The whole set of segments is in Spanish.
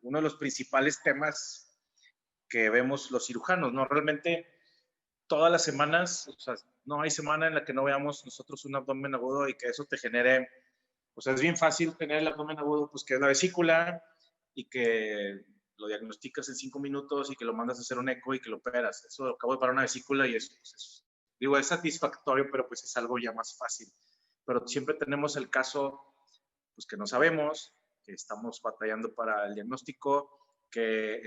uno de los principales temas que vemos los cirujanos, ¿no? Realmente todas las semanas, o sea, no hay semana en la que no veamos nosotros un abdomen agudo y que eso te genere, o sea, es bien fácil tener el abdomen agudo, pues que es la vesícula y que lo diagnosticas en 5 minutos y que lo mandas a hacer un eco y que lo operas. Eso acabo de parar una vesícula y eso, pues, digo, es satisfactorio, pero pues es algo ya más fácil. Pero siempre tenemos el caso, pues que no sabemos, que estamos batallando para el diagnóstico, que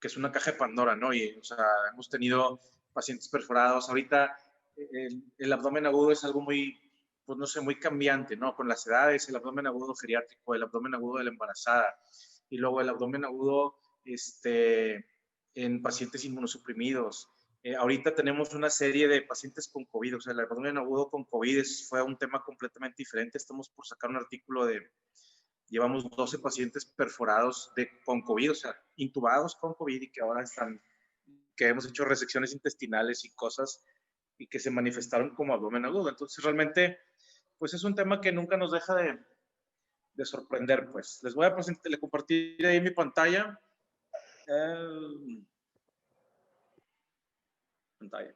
que es una caja de Pandora, ¿no? Y, o sea, hemos tenido pacientes perforados. Ahorita el abdomen agudo es algo muy, pues no sé, muy cambiante, ¿no? Con las edades, el abdomen agudo geriátrico, el abdomen agudo de la embarazada, y luego el abdomen agudo en pacientes inmunosuprimidos. Ahorita tenemos una serie de pacientes con COVID, o sea, el abdomen agudo con COVID fue un tema completamente diferente. Estamos por sacar un artículo llevamos 12 pacientes perforados con COVID, o sea, intubados con COVID y que ahora que hemos hecho resecciones intestinales y cosas y que se manifestaron como abdomen agudo. Entonces, realmente, pues es un tema que nunca nos deja de sorprender, pues. Les voy a compartir ahí mi pantalla. Pantalla.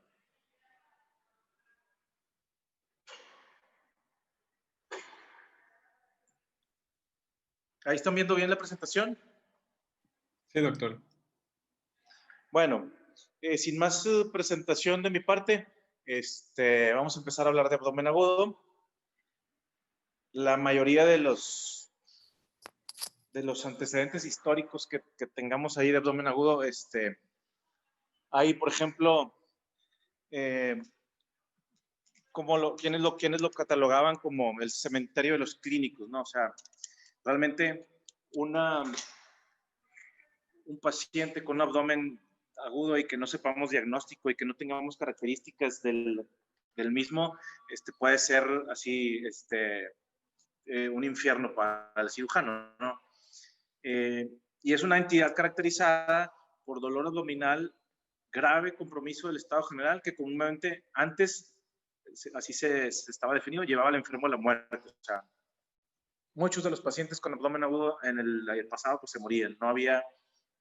¿Ahí están viendo bien la presentación? Sí, doctor. Bueno, sin más presentación de mi parte, vamos a empezar a hablar de abdomen agudo. La mayoría de los antecedentes históricos que tengamos ahí de abdomen agudo, hay, por ejemplo, quienes lo catalogaban como el cementerio de los clínicos, ¿no? O sea, realmente un paciente con un abdomen agudo y que no sepamos diagnóstico y que no tengamos características del mismo, puede ser así, un infierno para el cirujano, ¿no? Y es una entidad caracterizada por dolor abdominal, grave compromiso del estado general, que comúnmente antes, así se estaba definido, llevaba al enfermo a la muerte. O sea, muchos de los pacientes con abdomen agudo en el pasado pues se morían. No había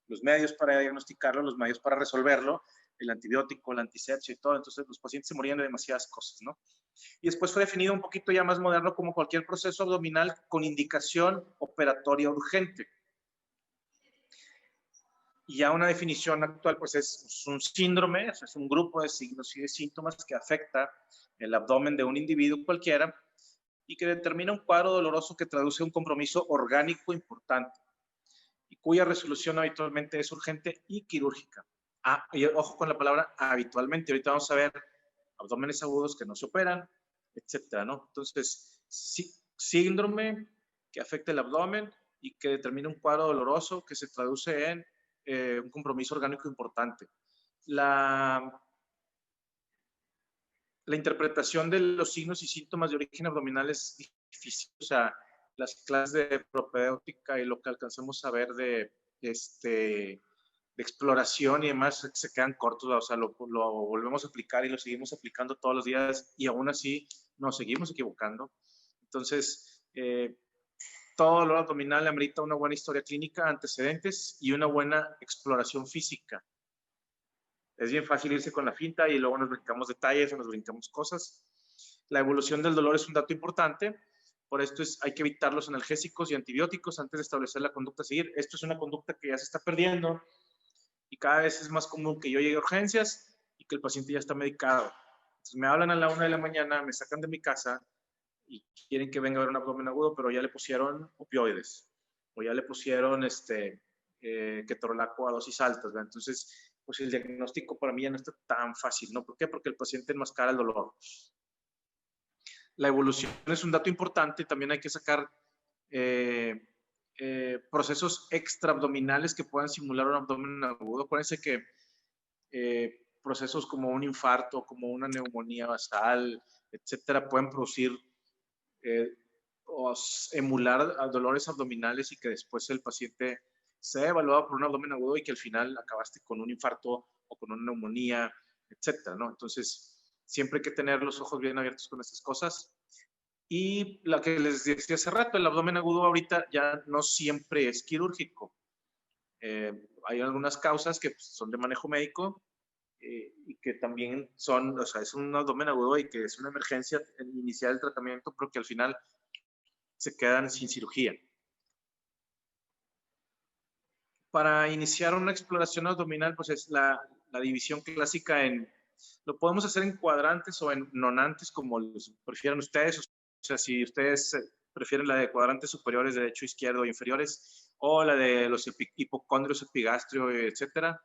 los medios para diagnosticarlo, los medios para resolverlo, el antibiótico, la antisepsia y todo. Entonces los pacientes se morían de demasiadas cosas, ¿no? Y después fue definido un poquito ya más moderno como cualquier proceso abdominal con indicación operatoria urgente. Y ya una definición actual, pues es un síndrome, es un grupo de signos y de síntomas que afecta el abdomen de un individuo cualquiera y que determina un cuadro doloroso que traduce un compromiso orgánico importante y cuya resolución habitualmente es urgente y quirúrgica. Y ojo con la palabra habitualmente. Ahorita vamos a ver abdómenes agudos que no se operan, etcétera, ¿no? Entonces, síndrome que afecta el abdomen y que determina un cuadro doloroso que se traduce en un compromiso orgánico importante. La interpretación de los signos y síntomas de origen abdominal es difícil. O sea, las clases de propedéutica y lo que alcanzamos a ver de exploración y demás se quedan cortos. O sea, lo volvemos a aplicar y lo seguimos aplicando todos los días y aún así nos seguimos equivocando. Entonces, todo dolor abdominal amerita una buena historia clínica, antecedentes y una buena exploración física. Es bien fácil irse con la finta y luego nos brincamos detalles o nos brincamos cosas. La evolución del dolor es un dato importante, por esto hay que evitar los analgésicos y antibióticos antes de establecer la conducta a seguir. Esto es una conducta que ya se está perdiendo y cada vez es más común que yo llegue a urgencias y que el paciente ya está medicado. Entonces me hablan a la 1 de la mañana, me sacan de mi casa y quieren que venga a ver un abdomen agudo, pero ya le pusieron opioides o ya le pusieron ketorolaco a dosis altas, ¿verdad? Entonces, pues el diagnóstico para mí ya no está tan fácil, ¿no? ¿Por qué? Porque el paciente enmascara el dolor. La evolución es un dato importante, también hay que sacar procesos extraabdominales que puedan simular un abdomen agudo. Acuérdense que procesos como un infarto, como una neumonía basal, etcétera, pueden producir o emular dolores abdominales y que después el paciente sea evaluado por un abdomen agudo y que al final acabaste con un infarto o con una neumonía, etcétera, ¿no? Entonces, siempre hay que tener los ojos bien abiertos con estas cosas. Y la que les decía hace rato, el abdomen agudo ahorita ya no siempre es quirúrgico. Hay algunas causas que pues, son de manejo médico y que también son, o sea, es un abdomen agudo y que es una emergencia iniciar el tratamiento, pero que al final se quedan sin cirugía. Para iniciar una exploración abdominal, pues es la división clásica lo podemos hacer en cuadrantes o en nonantes, como los prefieran ustedes. O sea, si ustedes prefieren la de cuadrantes superiores, derecho, izquierdo, inferiores, o la de los hipocondrios, epigastrio, etcétera,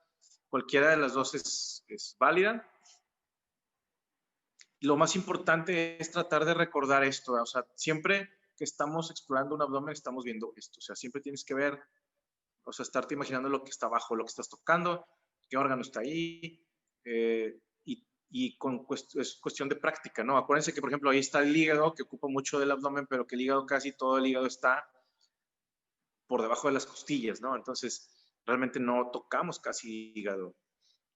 cualquiera de las dos es válida. Lo más importante es tratar de recordar esto, o sea, siempre que estamos explorando un abdomen estamos viendo esto, o sea, siempre tienes que ver, o sea, estarte imaginando lo que está abajo, lo que estás tocando, qué órgano está ahí, y es cuestión de práctica, ¿no? Acuérdense que, por ejemplo, ahí está el hígado, que ocupa mucho del abdomen, pero que el hígado, casi todo el hígado está por debajo de las costillas, ¿no? Entonces, realmente no tocamos casi hígado.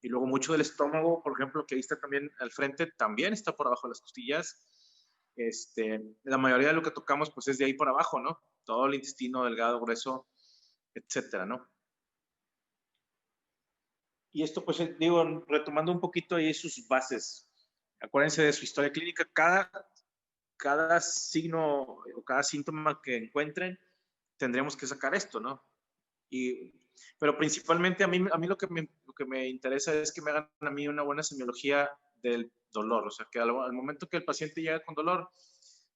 Y luego mucho del estómago, por ejemplo, que ahí está también al frente, también está por abajo de las costillas. La mayoría de lo que tocamos, pues es de ahí por abajo, ¿no? Todo el intestino delgado, grueso, etcétera, ¿no? Y esto, pues, digo, retomando un poquito ahí sus bases. Acuérdense de su historia clínica. Cada signo o cada síntoma que encuentren, tendremos que sacar esto, ¿no? Pero principalmente a mí lo que me interesa es que me hagan a mí una buena semiología del dolor. O sea, que al momento que el paciente llega con dolor,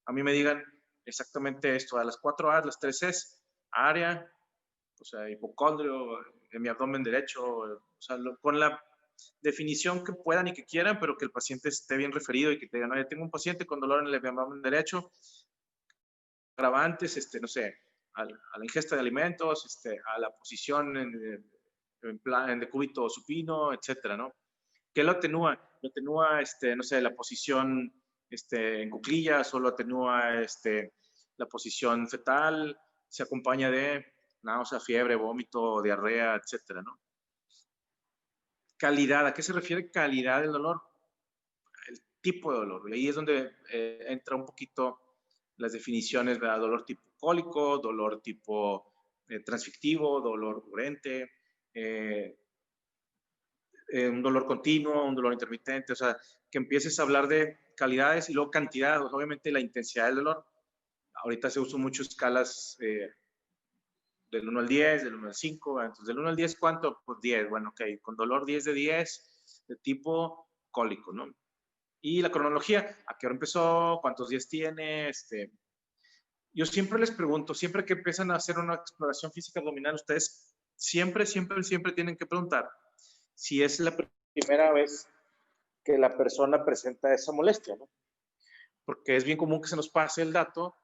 a mí me digan exactamente esto, a las 4 A, las 3 Cs, área, o sea, hipocondrio, en mi abdomen derecho, o sea, con la definición que puedan y que quieran, pero que el paciente esté bien referido y que te digan, oye, tengo un paciente con dolor en el abdomen derecho, agravantes, no sé, a la ingesta de alimentos, a la posición en plan de cúbito supino, etcétera, ¿no? ¿Qué lo atenúa? Lo atenúa, no sé, la posición en cuclillas, o lo atenúa la posición fetal, se acompaña de náusea, fiebre, vómito, diarrea, etcétera, ¿no? Calidad, ¿a qué se refiere calidad del dolor? El tipo de dolor. Y ahí es donde entra un poquito las definiciones de dolor tipo cólico, dolor tipo transfictivo, dolor urente, un dolor continuo, un dolor intermitente, o sea, que empieces a hablar de calidades y luego cantidad, obviamente la intensidad del dolor. Ahorita se usan mucho escalas del 1 al 10, del 1 al 5, entonces del 1 al 10, ¿cuánto? Pues 10, bueno, ok, con dolor 10 de 10, de tipo cólico, ¿no? Y la cronología, ¿a qué hora empezó? ¿Cuántos días tiene? Yo siempre les pregunto, siempre que empiezan a hacer una exploración física abdominal, ustedes siempre tienen que preguntar si es la primera vez que la persona presenta esa molestia, ¿no? Porque es bien común que se nos pase el dato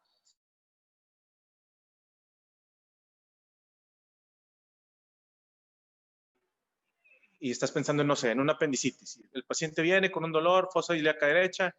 y estás pensando en, no sé, en una apendicitis. El paciente viene con un dolor, fosa ilíaca derecha,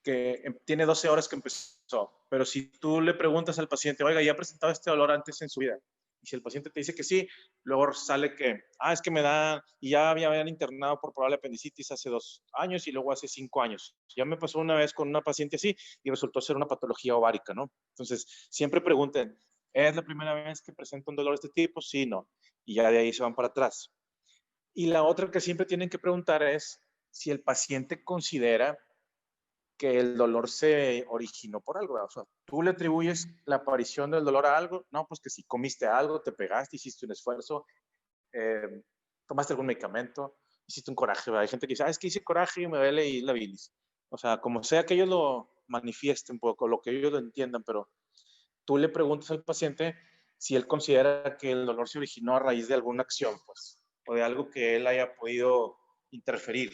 que tiene 12 horas que empezó. Pero si tú le preguntas al paciente, oiga, ¿ya ha presentado este dolor antes en su vida? Y si el paciente te dice que sí, luego sale que, es que me da, y ya habían internado por probable apendicitis hace 2 años y luego hace 5 años. Ya me pasó una vez con una paciente así y resultó ser una patología ovárica, ¿no? Entonces, siempre pregunten, ¿es la primera vez que presenta un dolor de este tipo? Sí, no. Y ya de ahí se van para atrás. Y la otra que siempre tienen que preguntar es si el paciente considera que el dolor se originó por algo. O sea, ¿tú le atribuyes la aparición del dolor a algo? No, pues que si comiste algo, te pegaste, hiciste un esfuerzo, eh, tomaste algún medicamento, hiciste un coraje. ¿Verdad? Hay gente que dice, es que hice coraje y me duele y la bilis. O sea, como sea que ellos lo manifiesten un poco, lo que ellos lo entiendan, pero tú le preguntas al paciente si él considera que el dolor se originó a raíz de alguna acción, pues, o de algo que él haya podido interferir.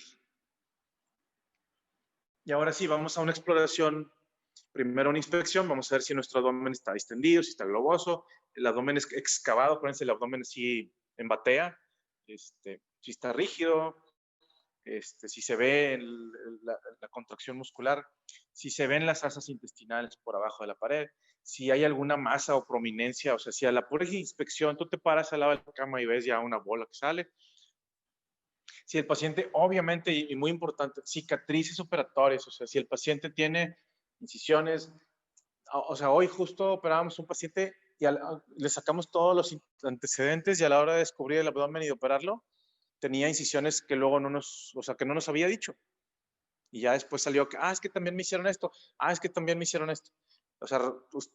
Y ahora sí, vamos a una exploración. Primero una inspección, vamos a ver si nuestro abdomen está distendido, si está globoso, el abdomen es excavado, acuérdense, el abdomen sí en batea, si está rígido, si se ve la contracción muscular, si se ven las asas intestinales por abajo de la pared, si hay alguna masa o prominencia, o sea, si a la pura inspección tú te paras al lado de la cama y ves ya una bola que sale, Si el paciente, obviamente, y muy importante, cicatrices operatorias, o sea, si el paciente tiene incisiones, o sea, hoy justo operábamos un paciente y le sacamos todos los antecedentes y a la hora de descubrir el abdomen y de operarlo, tenía incisiones que luego o sea, que no nos había dicho. Y ya después salió que, es que también me hicieron esto, es que también me hicieron esto. O sea,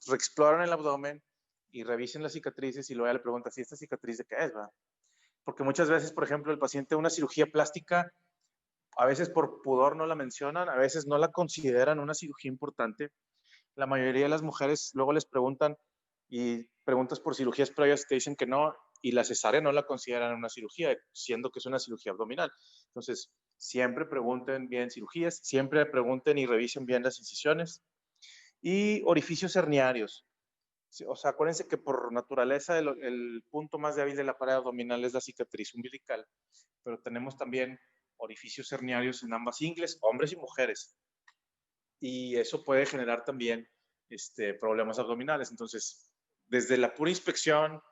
reexploran el abdomen y revisen las cicatrices y luego ya le preguntan, ¿y esta cicatriz de qué es? ¿Verdad? Porque muchas veces, por ejemplo, el paciente una cirugía plástica, a veces por pudor no la mencionan, a veces no la consideran una cirugía importante. La mayoría de las mujeres luego les preguntan y preguntas por cirugías previas y te dicen que no, y la cesárea no la consideran una cirugía, siendo que es una cirugía abdominal. Entonces, siempre pregunten bien cirugías, siempre pregunten y revisen bien las incisiones. Y orificios herniarios. O sea, acuérdense que por naturaleza el punto más débil de la pared abdominal es la cicatriz umbilical, pero tenemos también orificios herniarios en ambas ingles, hombres y mujeres. Y eso puede generar también problemas abdominales. Entonces, desde la pura inspección,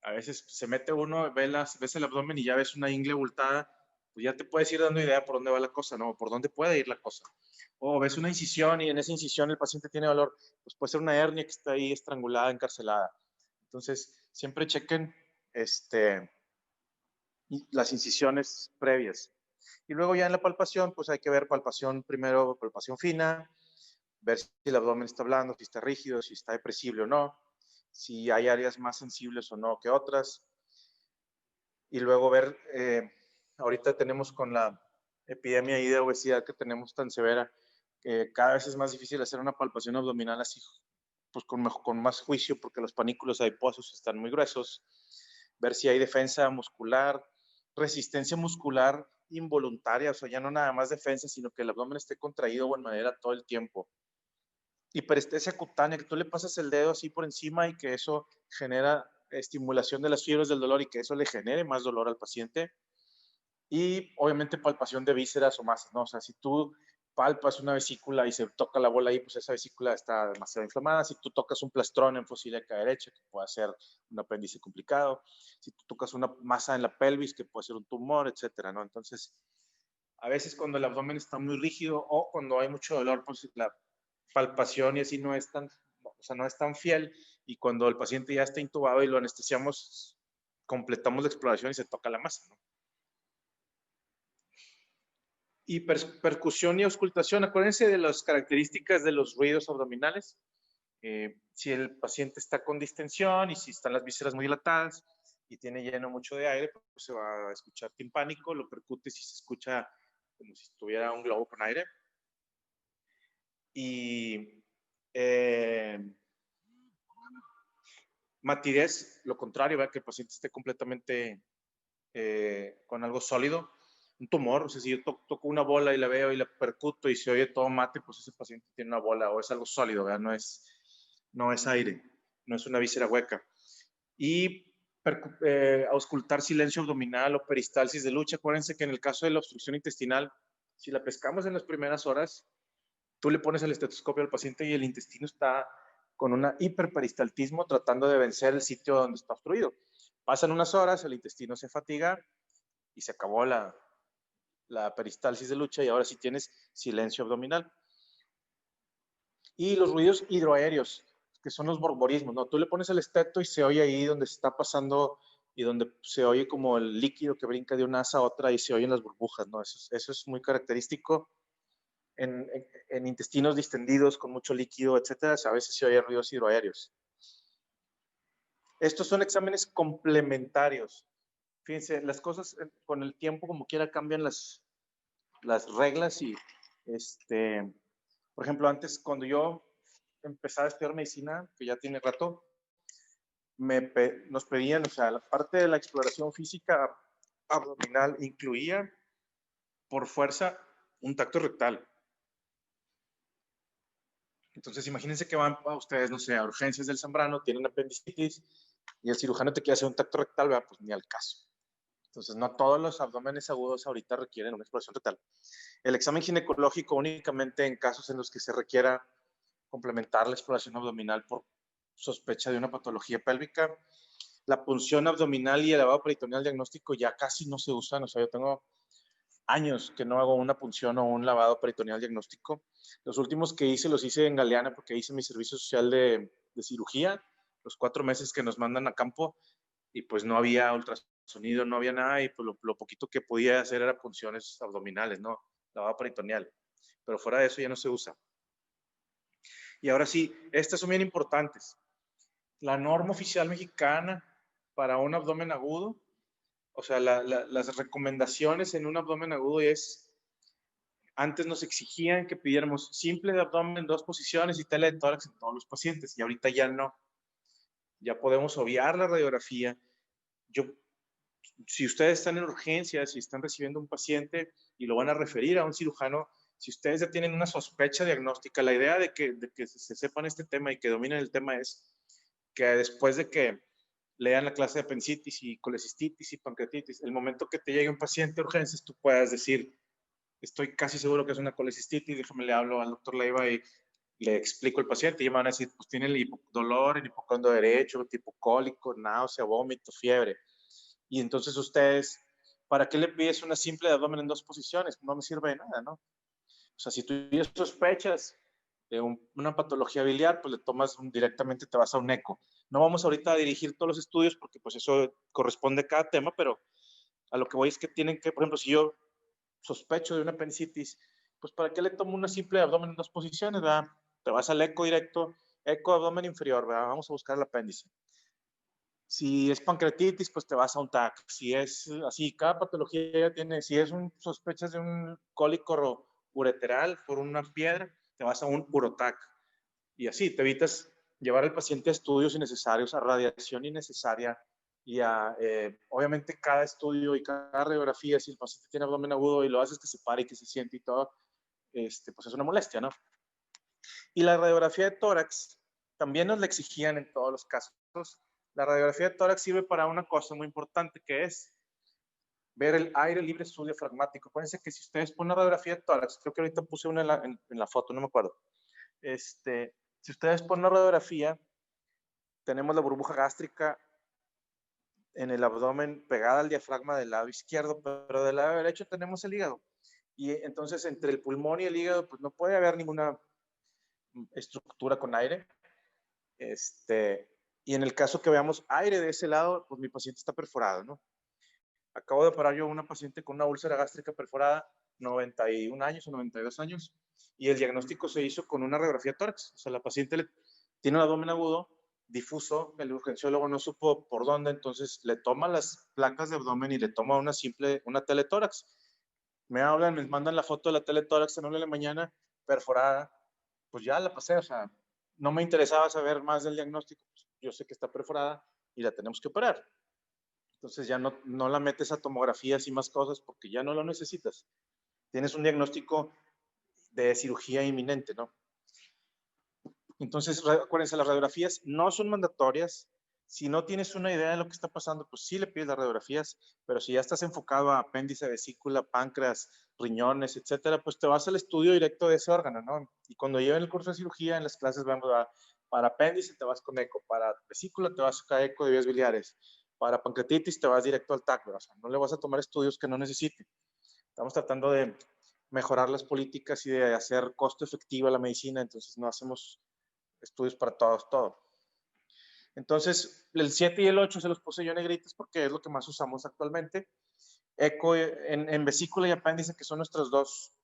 a veces se mete uno, ves el abdomen y ya ves una ingle abultada, pues ya te puedes ir dando idea por dónde va la cosa, ¿no? Por dónde puede ir la cosa. O ves una incisión y en esa incisión el paciente tiene dolor, pues puede ser una hernia que está ahí estrangulada, encarcelada. Entonces, siempre chequen las incisiones previas. Y luego ya en la palpación, pues hay que ver palpación primero, palpación fina, ver si el abdomen está blando, si está rígido, si está depresible o no, si hay áreas más sensibles o no que otras. Y luego ver, ahorita tenemos con la epidemia ahí de obesidad que tenemos tan severa, que cada vez es más difícil hacer una palpación abdominal así, pues con más juicio, porque los panículos adiposos están muy gruesos. Ver si hay defensa muscular, resistencia muscular involuntaria, o sea, ya no nada más defensa, sino que el abdomen esté contraído o en manera todo el tiempo. Hiperestesia cutánea, que tú le pasas el dedo así por encima y que eso genera estimulación de las fibras del dolor y que eso le genere más dolor al paciente. Y obviamente palpación de vísceras o masas, ¿no? O sea, si tú palpas una vesícula y se toca la bola ahí, pues esa vesícula está demasiado inflamada. Si tú tocas un plastrón en fosílica derecha, que puede ser un apéndice complicado. Si tú tocas una masa en la pelvis, que puede ser un tumor, etcétera, ¿no? Entonces, a veces cuando el abdomen está muy rígido o cuando hay mucho dolor, pues la palpación y así no es tan, o sea, no es tan fiel. Y cuando el paciente ya está intubado y lo anestesiamos, completamos la exploración y se toca la masa, ¿no? Y percusión y auscultación, acuérdense de las características de los ruidos abdominales. Si el paciente está con distensión y si están las vísceras muy dilatadas y tiene lleno mucho de aire, pues se va a escuchar timpánico, lo percute si se escucha como si tuviera un globo con aire. Y matidez, lo contrario, ¿verdad? Que el paciente esté completamente con algo sólido. Un tumor, o sea, si yo toco una bola y la veo y la percuto y se oye todo mate, pues ese paciente tiene una bola o es algo sólido, ¿verdad? No es aire, no es una víscera hueca. Y auscultar silencio abdominal o peristalsis de lucha. Acuérdense que en el caso de la obstrucción intestinal, si la pescamos en las primeras horas, tú le pones el estetoscopio al paciente y el intestino está con un hiperperistaltismo tratando de vencer el sitio donde está obstruido. Pasan unas horas, el intestino se fatiga y se acabó la peristalsis de lucha y ahora sí tienes silencio abdominal. Y los ruidos hidroaéreos, que son los borborismos, ¿no? Tú le pones el esteto y se oye ahí donde se está pasando y donde se oye como el líquido que brinca de una asa a otra y se oyen las burbujas, ¿no? Eso es muy característico en intestinos distendidos con mucho líquido, etcétera. A veces se oyen ruidos hidroaéreos. Estos son exámenes complementarios. Fíjense, las cosas con el tiempo como quiera cambian las reglas y por ejemplo, antes cuando yo empezaba a estudiar medicina, que ya tiene rato, nos pedían, o sea, la parte de la exploración física abdominal incluía por fuerza un tacto rectal. Entonces, imagínense que van a ustedes, no sé, a urgencias del Zambrano, tienen apendicitis y el cirujano te quiere hacer un tacto rectal, ¿verdad? Pues ni al caso. Entonces, no todos los abdómenes agudos ahorita requieren una exploración rectal. El examen ginecológico únicamente en casos en los que se requiera complementar la exploración abdominal por sospecha de una patología pélvica. La punción abdominal y el lavado peritoneal diagnóstico ya casi no se usan. O sea, yo tengo años que no hago una punción o un lavado peritoneal diagnóstico. Los últimos que hice los hice en Galeana porque hice mi servicio social de cirugía, los 4 meses que nos mandan a campo, y pues no había ultrasonido, no había nada, y pues lo poquito que podía hacer era punciones abdominales, ¿no? Lavado peritoneal. Pero fuera de eso ya no se usa. Y ahora sí, estas son bien importantes. La norma oficial mexicana para un abdomen agudo, o sea, las recomendaciones en un abdomen agudo es, antes nos exigían que pidiéramos simple de abdomen en 2 posiciones y tela de tórax en todos los pacientes, y ahorita ya no. Ya podemos obviar la radiografía. Si ustedes están en urgencias, si están recibiendo un paciente y lo van a referir a un cirujano, si ustedes ya tienen una sospecha diagnóstica, la idea de que se sepan este tema y que dominen el tema es que después de que lean la clase de apendicitis y colecistitis y pancreatitis, el momento que te llegue un paciente a urgencias, tú puedas decir, estoy casi seguro que es una colecistitis, déjame le hablo al doctor Leiva y le explico al paciente y me van a decir, pues tiene el dolor, el hipocondo derecho, tipo cólico, náusea, vómito, fiebre. Y entonces ustedes, ¿para qué le pides una simple de abdomen en 2 posiciones? No me sirve de nada, ¿no? O sea, si tú ya sospechas de una patología biliar, pues le tomas directamente, te vas a un eco. No vamos ahorita a dirigir todos los estudios porque pues eso corresponde a cada tema, pero a lo que voy es que tienen que, por ejemplo, si yo sospecho de una apendicitis, pues ¿para qué le tomo una simple de abdomen en 2 posiciones, verdad? Te vas al eco directo, eco abdomen inferior, ¿verdad? Vamos a buscar el apéndice. Si es pancreatitis, pues te vas a un TAC. Si es así, cada patología ya tiene, si es sospechas de un cólico ureteral por una piedra, te vas a un urotac. Y así te evitas llevar al paciente a estudios innecesarios, a radiación innecesaria y a, obviamente, cada estudio y cada radiografía, si el paciente tiene abdomen agudo y lo haces que se pare y que se siente y todo, pues es una molestia, ¿no? Y la radiografía de tórax también nos la exigían en todos los casos. La radiografía de tórax sirve para una cosa muy importante, que es ver el aire libre subdiafragmático. Acuérdense que si ustedes ponen una radiografía de tórax, creo que ahorita puse una en la foto, no me acuerdo. Si ustedes ponen una radiografía, tenemos la burbuja gástrica en el abdomen pegada al diafragma del lado izquierdo, pero del lado derecho tenemos el hígado. Y entonces entre el pulmón y el hígado, pues no puede haber ninguna estructura con aire. Y en el caso que veamos aire de ese lado, pues mi paciente está perforado, ¿no? Acabo de operar yo a una paciente con una úlcera gástrica perforada, 91 años o 92 años, y el diagnóstico se hizo con una radiografía tórax. O sea, la paciente tiene un abdomen agudo, difuso, el urgenciólogo no supo por dónde, entonces le toma las placas de abdomen y le toma una teletórax. Me hablan, me mandan la foto de la teletórax a 9 de la mañana, perforada, pues ya la pasé, o sea, no me interesaba saber más del diagnóstico, pues yo sé que está perforada y la tenemos que operar. Entonces ya no la metes a tomografías y más cosas porque ya no lo necesitas. Tienes un diagnóstico de cirugía inminente, ¿no? Entonces, acuérdense, las radiografías no son mandatorias. Si no tienes una idea de lo que está pasando, pues sí le pides las radiografías, pero si ya estás enfocado a apéndice, vesícula, páncreas, riñones, etcétera, pues te vas al estudio directo de ese órgano, ¿no? Y cuando lleven el curso de cirugía, en las clases vamos a, para apéndice te vas con eco, para vesícula te vas a eco de vías biliares, para pancreatitis te vas directo al TAC, o sea, no le vas a tomar estudios que no necesite. Estamos tratando de mejorar las políticas y de hacer costo efectiva la medicina, entonces no hacemos estudios para todos, todo. Entonces, el 7 y el 8 se los puse yo negritos porque es lo que más usamos actualmente. Eco en vesícula y apéndice, que son nuestras dos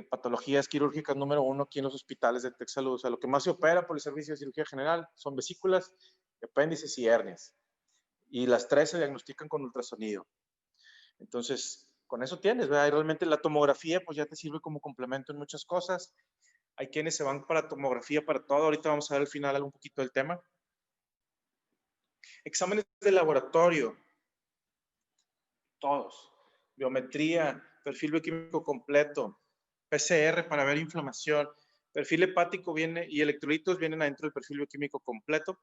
patologías quirúrgicas número 1 aquí en los hospitales de TecSalud. O sea, lo que más se opera por el servicio de cirugía general son vesículas, apéndices y hernias. Y las 3 se diagnostican con ultrasonido. Entonces, con eso tienes, ¿verdad? Y realmente la tomografía, pues ya te sirve como complemento en muchas cosas. Hay quienes se van para tomografía para todo. Ahorita vamos a ver al final un poquito del tema. Exámenes de laboratorio. Todos. Biometría, perfil bioquímico completo, PCR para ver inflamación, perfil hepático viene y electrolitos vienen adentro del perfil bioquímico completo.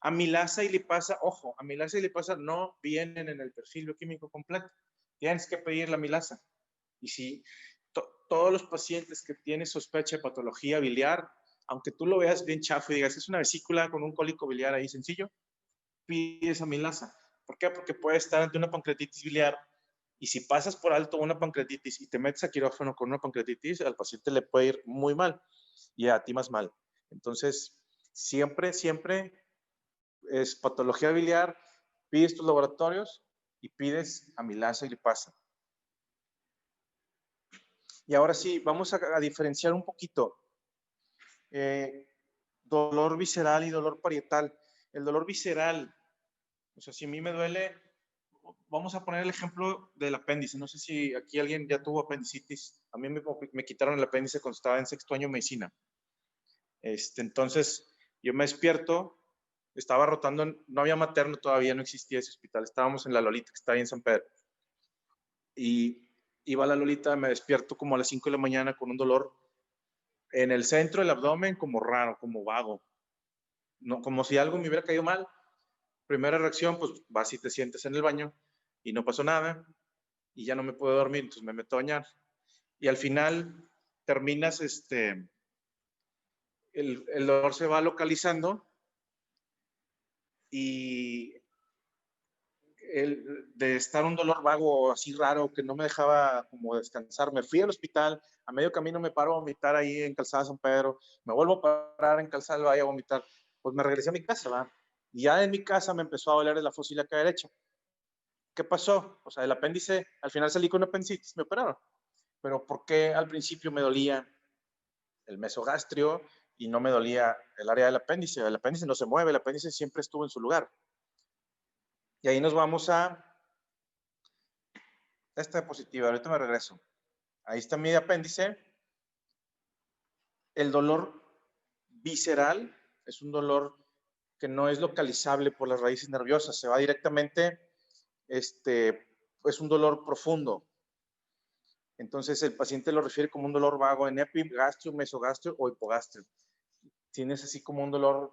Amilasa y lipasa, ojo, amilasa y lipasa no vienen en el perfil bioquímico completo. Tienes que pedir la amilasa. Y si todos los pacientes que tienen sospecha de patología biliar, aunque tú lo veas bien chafo y digas, es una vesícula con un cólico biliar ahí sencillo, pides amilasa. ¿Por qué? Porque puede estar ante una pancreatitis biliar Y si pasas por alto una pancreatitis y te metes a quirófano con una pancreatitis, al paciente le puede ir muy mal y a ti más mal. Entonces, siempre es patología biliar, pides tus laboratorios y pides amilasa y lipasa. Y ahora sí, vamos a diferenciar un poquito dolor visceral y dolor parietal. El dolor visceral, o sea, si a mí me duele, vamos a poner el ejemplo del apéndice. No sé si aquí alguien ya tuvo apendicitis. A mí me quitaron el apéndice cuando estaba en sexto año de medicina. Entonces, yo me despierto, estaba rotando, no había materno todavía, no existía ese hospital. Estábamos en la Lolita, que está ahí en San Pedro. Y iba a la Lolita, me despierto como a las 5 de la mañana con un dolor en el centro del abdomen, como raro, como vago. No, como si algo me hubiera caído mal. Primera reacción, pues vas y te sientes en el baño y no pasó nada y ya no me puedo dormir, entonces me meto a bañar. Y al final terminas, el dolor se va localizando y de estar un dolor vago así raro que no me dejaba como descansar, me fui al hospital, a medio camino me paro a vomitar ahí en Calzada San Pedro, me vuelvo a parar en Calzada del Valle a vomitar, pues me regresé a mi casa, ¿va? Y ya en mi casa me empezó a doler de la fosa ilíaca derecha. ¿Qué pasó? O sea, el apéndice, al final salí con apendicitis, me operaron. Pero ¿por qué al principio me dolía el mesogastrio y no me dolía el área del apéndice? El apéndice no se mueve, el apéndice siempre estuvo en su lugar. Y ahí nos vamos a esta diapositiva, ahorita me regreso. Ahí está mi apéndice. El dolor visceral es un dolor que no es localizable por las raíces nerviosas, se va directamente, es un dolor profundo. Entonces el paciente lo refiere como un dolor vago en epigastrio, mesogastrio o hipogastrio. Tienes así como un dolor,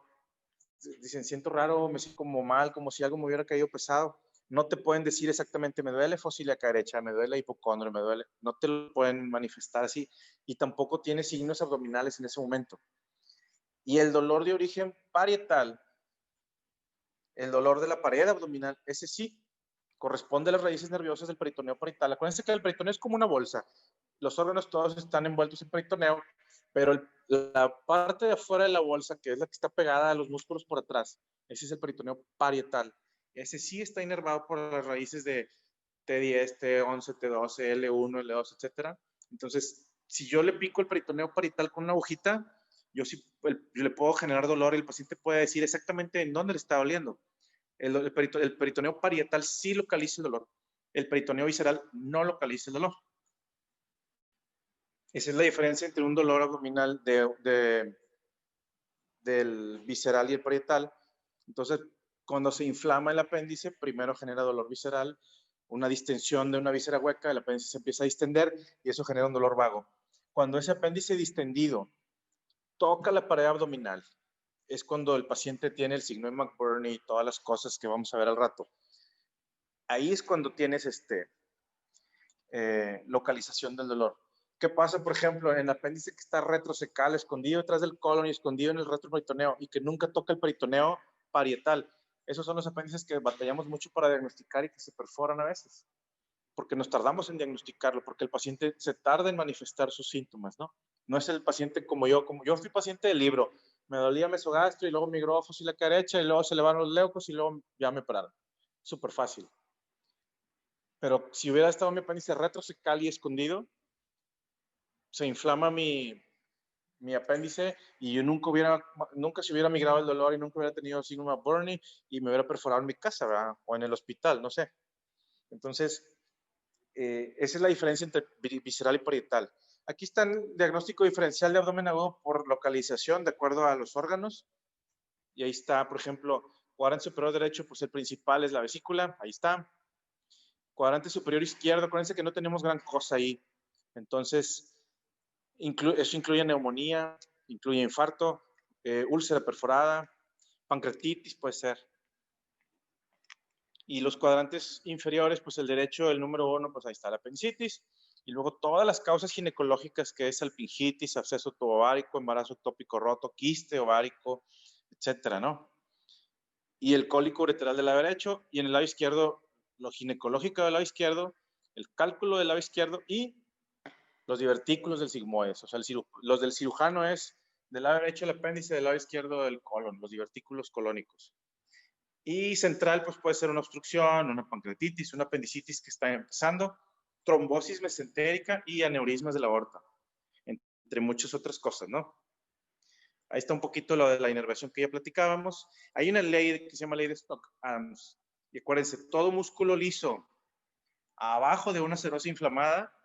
dicen, siento raro, me siento como mal, como si algo me hubiera caído pesado. No te pueden decir exactamente, me duele fosa ilíaca derecha, me duele hipocondrio, me duele. No te lo pueden manifestar así. Y tampoco tiene signos abdominales en ese momento. Y el dolor de origen parietal, el dolor de la pared abdominal, ese sí corresponde a las raíces nerviosas del peritoneo parietal. Acuérdense que el peritoneo es como una bolsa. Los órganos todos están envueltos en peritoneo, pero la parte de afuera de la bolsa, que es la que está pegada a los músculos por atrás, ese es el peritoneo parietal. Ese sí está inervado por las raíces de T10, T11, T12, L1, L2, etcétera. Entonces, si yo le pico el peritoneo parietal con una agujita, yo le puedo generar dolor y el paciente puede decir exactamente en dónde le está doliendo. El peritoneo parietal sí localiza el dolor. El peritoneo visceral no localiza el dolor. Esa es la diferencia entre un dolor abdominal del visceral y el parietal. Entonces, cuando se inflama el apéndice, primero genera dolor visceral, una distensión de una víscera hueca, el apéndice se empieza a distender y eso genera un dolor vago. Cuando ese apéndice distendido toca la pared abdominal, es cuando el paciente tiene el signo de McBurney y todas las cosas que vamos a ver al rato. Ahí es cuando tienes localización del dolor. ¿Qué pasa, por ejemplo, en el apéndice que está retrocecal, escondido detrás del colon y escondido en el retroperitoneo y que nunca toca el peritoneo parietal? Esos son los apéndices que batallamos mucho para diagnosticar y que se perforan a veces, porque nos tardamos en diagnosticarlo, porque el paciente se tarda en manifestar sus síntomas, ¿no? No es el paciente como yo fui paciente del libro, me dolía mesogastrio y luego migró a fosa ilíaca derecha y luego se elevaron los leucos y luego ya me pararon. Súper fácil. Pero si hubiera estado mi apéndice retrocecal y escondido, se inflama mi apéndice y yo nunca se hubiera migrado el dolor y nunca hubiera tenido signo de McBurney y me hubiera perforado en mi casa, ¿verdad? O en el hospital, no sé. Entonces, esa es la diferencia entre visceral y parietal. Aquí está el diagnóstico diferencial de abdomen agudo por localización de acuerdo a los órganos. Y ahí está, por ejemplo, cuadrante superior derecho, pues el principal es la vesícula, ahí está. Cuadrante superior izquierdo, acuérdense que no tenemos gran cosa ahí. Entonces, eso incluye neumonía, incluye infarto, úlcera perforada, pancreatitis puede ser. Y los cuadrantes inferiores, pues el derecho, el número 1, pues ahí está la apendicitis. Y luego todas las causas ginecológicas, que es salpingitis, absceso tubovárico, embarazo ectópico roto, quiste ovárico, etcétera, ¿no? Y el cólico ureteral del lado derecho. Y en el lado izquierdo, lo ginecológico del lado izquierdo, el cálculo del lado izquierdo y los divertículos del sigmoides. O sea, los del cirujano es del lado derecho el apéndice, del lado izquierdo del colon, los divertículos colónicos. Y central, pues puede ser una obstrucción, una pancreatitis, una apendicitis que está empezando, trombosis mesentérica y aneurismas de la aorta, entre muchas otras cosas, ¿no? Ahí está un poquito lo de la inervación que ya platicábamos. Hay una ley que se llama ley de Stokes-Adams. Y acuérdense, todo músculo liso abajo de una serosa inflamada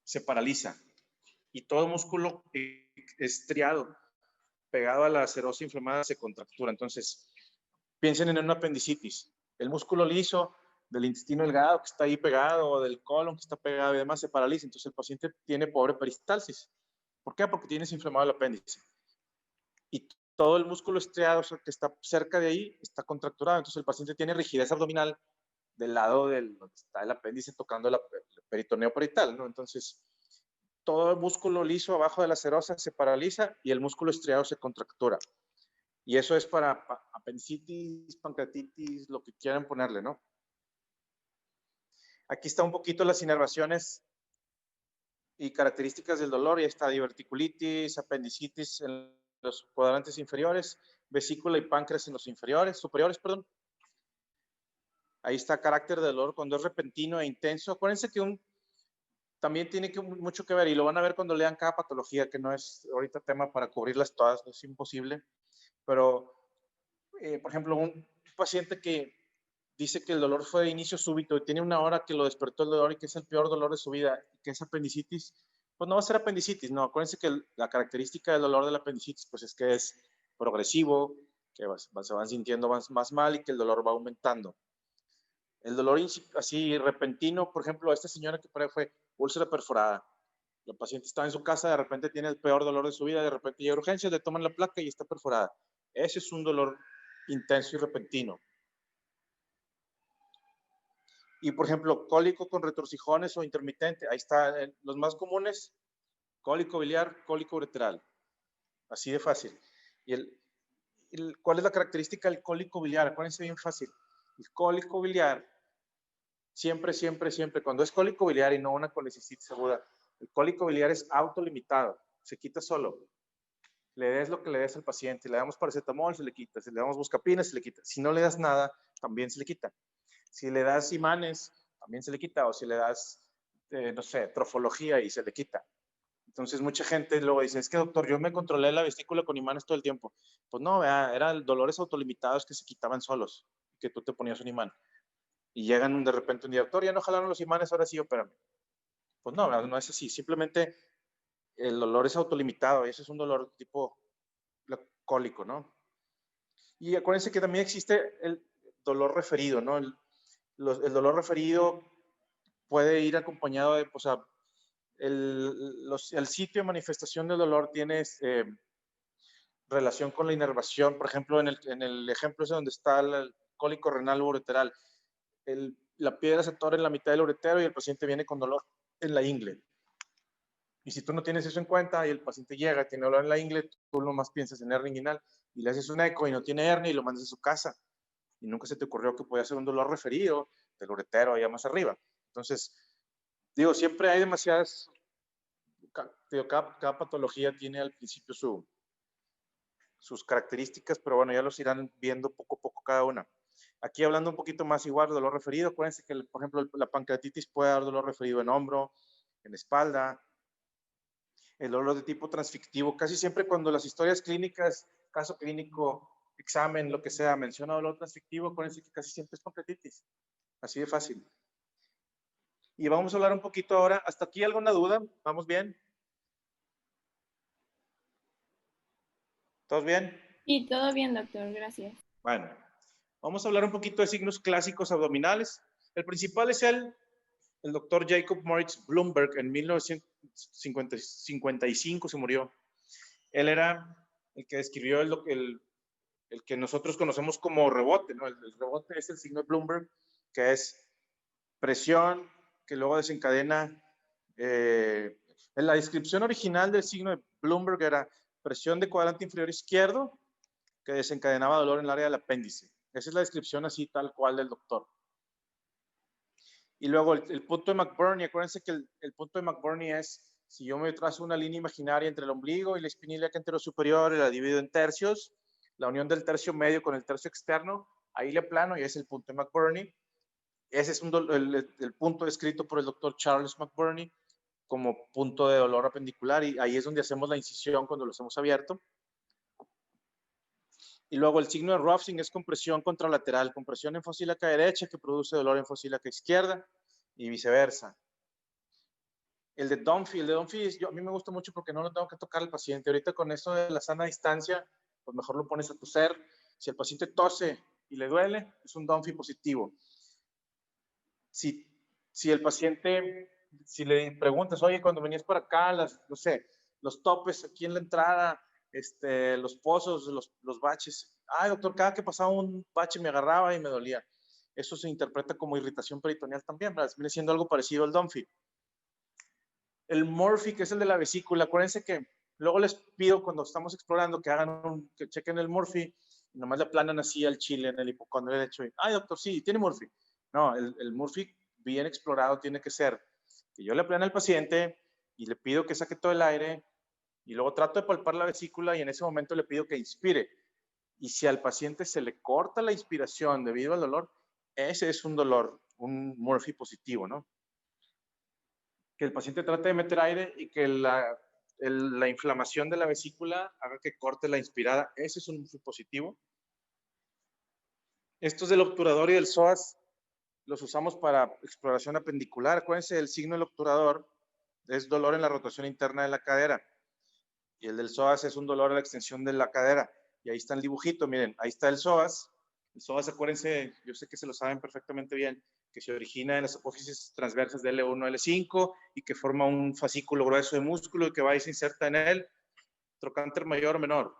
se paraliza. Y todo músculo estriado pegado a la serosa inflamada se contractura. Entonces, piensen en una apendicitis. El músculo liso del intestino delgado que está ahí pegado, o del colon que está pegado y demás, se paraliza. Entonces, el paciente tiene pobre peristalsis. ¿Por qué? Porque tienes inflamado el apéndice. Y todo el músculo estriado, o sea, que está cerca de ahí, está contracturado. Entonces, el paciente tiene rigidez abdominal del lado donde está el apéndice tocando el peritoneo parietal, ¿no? Entonces, todo el músculo liso abajo de la serosa se paraliza y el músculo estriado se contractura. Y eso es para apendicitis, pancreatitis, lo que quieran ponerle, ¿no? Aquí está un poquito las inervaciones y características del dolor. Y está diverticulitis, apendicitis en los cuadrantes inferiores, vesícula y páncreas en los superiores, perdón. Ahí está carácter de dolor cuando es repentino e intenso. Acuérdense que también tiene mucho que ver, y lo van a ver cuando lean cada patología, que no es ahorita tema para cubrirlas todas, es imposible. Pero, por ejemplo, un paciente que dice que el dolor fue de inicio súbito y tiene una hora que lo despertó el dolor y que es el peor dolor de su vida, que es apendicitis, pues no va a ser apendicitis, no. Acuérdense que la característica del dolor del apendicitis, pues es que es progresivo, que se van sintiendo más mal y que el dolor va aumentando. El dolor así repentino, por ejemplo, esta señora que fue úlcera perforada. La paciente estaba en su casa, de repente tiene el peor dolor de su vida, de repente llega a urgencias, le toman la placa y está perforada. Ese es un dolor intenso y repentino. Y, por ejemplo, cólico con retorcijones o intermitente. Ahí está, los más comunes, cólico biliar, cólico ureteral. Así de fácil. ¿Cuál es la característica del cólico biliar? Acuérdense bien fácil. El cólico biliar, siempre, cuando es cólico biliar y no una colecistitis aguda, el cólico biliar es autolimitado, se quita solo. Le des lo que le des al paciente, le damos paracetamol, se le quita, si le damos buscapina, se le quita. Si no le das nada, también se le quita. Si le das imanes, también se le quita, o si le das, no sé, trofología y se le quita. Entonces mucha gente luego dice, es que doctor, yo me controlé la vesícula con imanes todo el tiempo. Pues no, eran dolores autolimitados que se quitaban solos, que tú te ponías un imán. Y llegan de repente un día, doctor, ya no jalaron los imanes, ahora sí, opérame. Pues no, no es así, simplemente el dolor es autolimitado y ese es un dolor tipo cólico, ¿no? Y acuérdense que también existe el dolor referido, ¿no? El dolor referido puede ir acompañado de, o sea, el sitio de manifestación del dolor tiene relación con la inervación. Por ejemplo, en el ejemplo ese donde está el cólico renal ureteral, la piedra se atora en la mitad del uretero y el paciente viene con dolor en la ingle. Y si tú no tienes eso en cuenta y el paciente llega, tiene dolor en la ingle, tú nomás piensas en hernia inguinal y le haces un eco y no tiene hernia y lo mandas a su casa. Y nunca se te ocurrió que podía ser un dolor referido del uretero allá más arriba. Entonces, digo, siempre hay demasiadas, cada patología tiene al principio sus características, pero bueno, ya los irán viendo poco a poco cada una. Aquí hablando un poquito más igual de dolor referido, acuérdense que, por ejemplo, la pancreatitis puede dar dolor referido en hombro, en espalda, el dolor de tipo transfictivo. Casi siempre cuando las historias clínicas, caso clínico, examen, lo que sea, menciona dolor transfictivo, acuérdense que casi siempre es pancreatitis. Así de fácil. Y vamos a hablar un poquito ahora. ¿Hasta aquí alguna duda? ¿Vamos bien? ¿Todos bien? Sí, todo bien, doctor. Gracias. Bueno, vamos a hablar un poquito de signos clásicos abdominales. El principal es el doctor Jacob Moritz Bloomberg. En 1955 se murió. Él era el que describió el que nosotros conocemos como rebote, ¿no? El rebote es el signo de Bloomberg, que es presión, que luego desencadena. En la descripción original del signo de Bloomberg era presión de cuadrante inferior izquierdo, que desencadenaba dolor en el área del apéndice. Esa es la descripción así tal cual del doctor. Y luego el punto de McBurney, acuérdense que el punto de McBurney es, si yo me trazo una línea imaginaria entre el ombligo y la espina ilíaca anterosuperior y la divido en tercios, la unión del tercio medio con el tercio externo, ahí le plano y es el punto de McBurney. Ese es el punto descrito por el doctor Charles McBurney como punto de dolor apendicular, y ahí es donde hacemos la incisión cuando lo hacemos abierto. Y luego el signo de Roughing es compresión contralateral, compresión en fosa ilíaca derecha que produce dolor en fosa ilíaca izquierda y viceversa. El de Dunphy a mí me gusta mucho porque no lo tengo que tocar al paciente. Ahorita con esto de la sana distancia, pues mejor lo pones a toser. Si el paciente tose y le duele, es un Dunphy positivo. Si el paciente, si le preguntas, oye, cuando venías por acá, no sé, los topes aquí en la entrada, los pozos, los baches. Ay, doctor, cada que pasaba un bache me agarraba y me dolía. Eso se interpreta como irritación peritoneal también, ¿verdad? Viene siendo algo parecido al Dunphy. El Murphy, que es el de la vesícula, acuérdense que luego les pido cuando estamos explorando que que chequen el Murphy y nomás le aplanan así al chile en el hipocondrio derecho. Ay, doctor, sí, tiene Murphy. No, el Murphy bien explorado tiene que ser que yo le aplane al paciente y le pido que saque todo el aire y luego trato de palpar la vesícula y en ese momento le pido que inspire. Y si al paciente se le corta la inspiración debido al dolor, ese es un dolor, un Murphy positivo, ¿no? Que el paciente trate de meter aire y que la inflamación de la vesícula haga que corte la inspirada. Ese es un Murphy positivo. Estos del obturador y del psoas los usamos para exploración apendicular. Acuérdense, el signo del obturador es dolor en la rotación interna de la cadera y el del psoas es un dolor en la extensión de la cadera. Y ahí está el dibujito, miren, ahí está el psoas. El psoas, acuérdense, yo sé que se lo saben perfectamente bien, que se origina en las apófisis transversas de L1 a L5 y que forma un fascículo grueso de músculo y que va y se inserta en él, trocánter mayor o menor.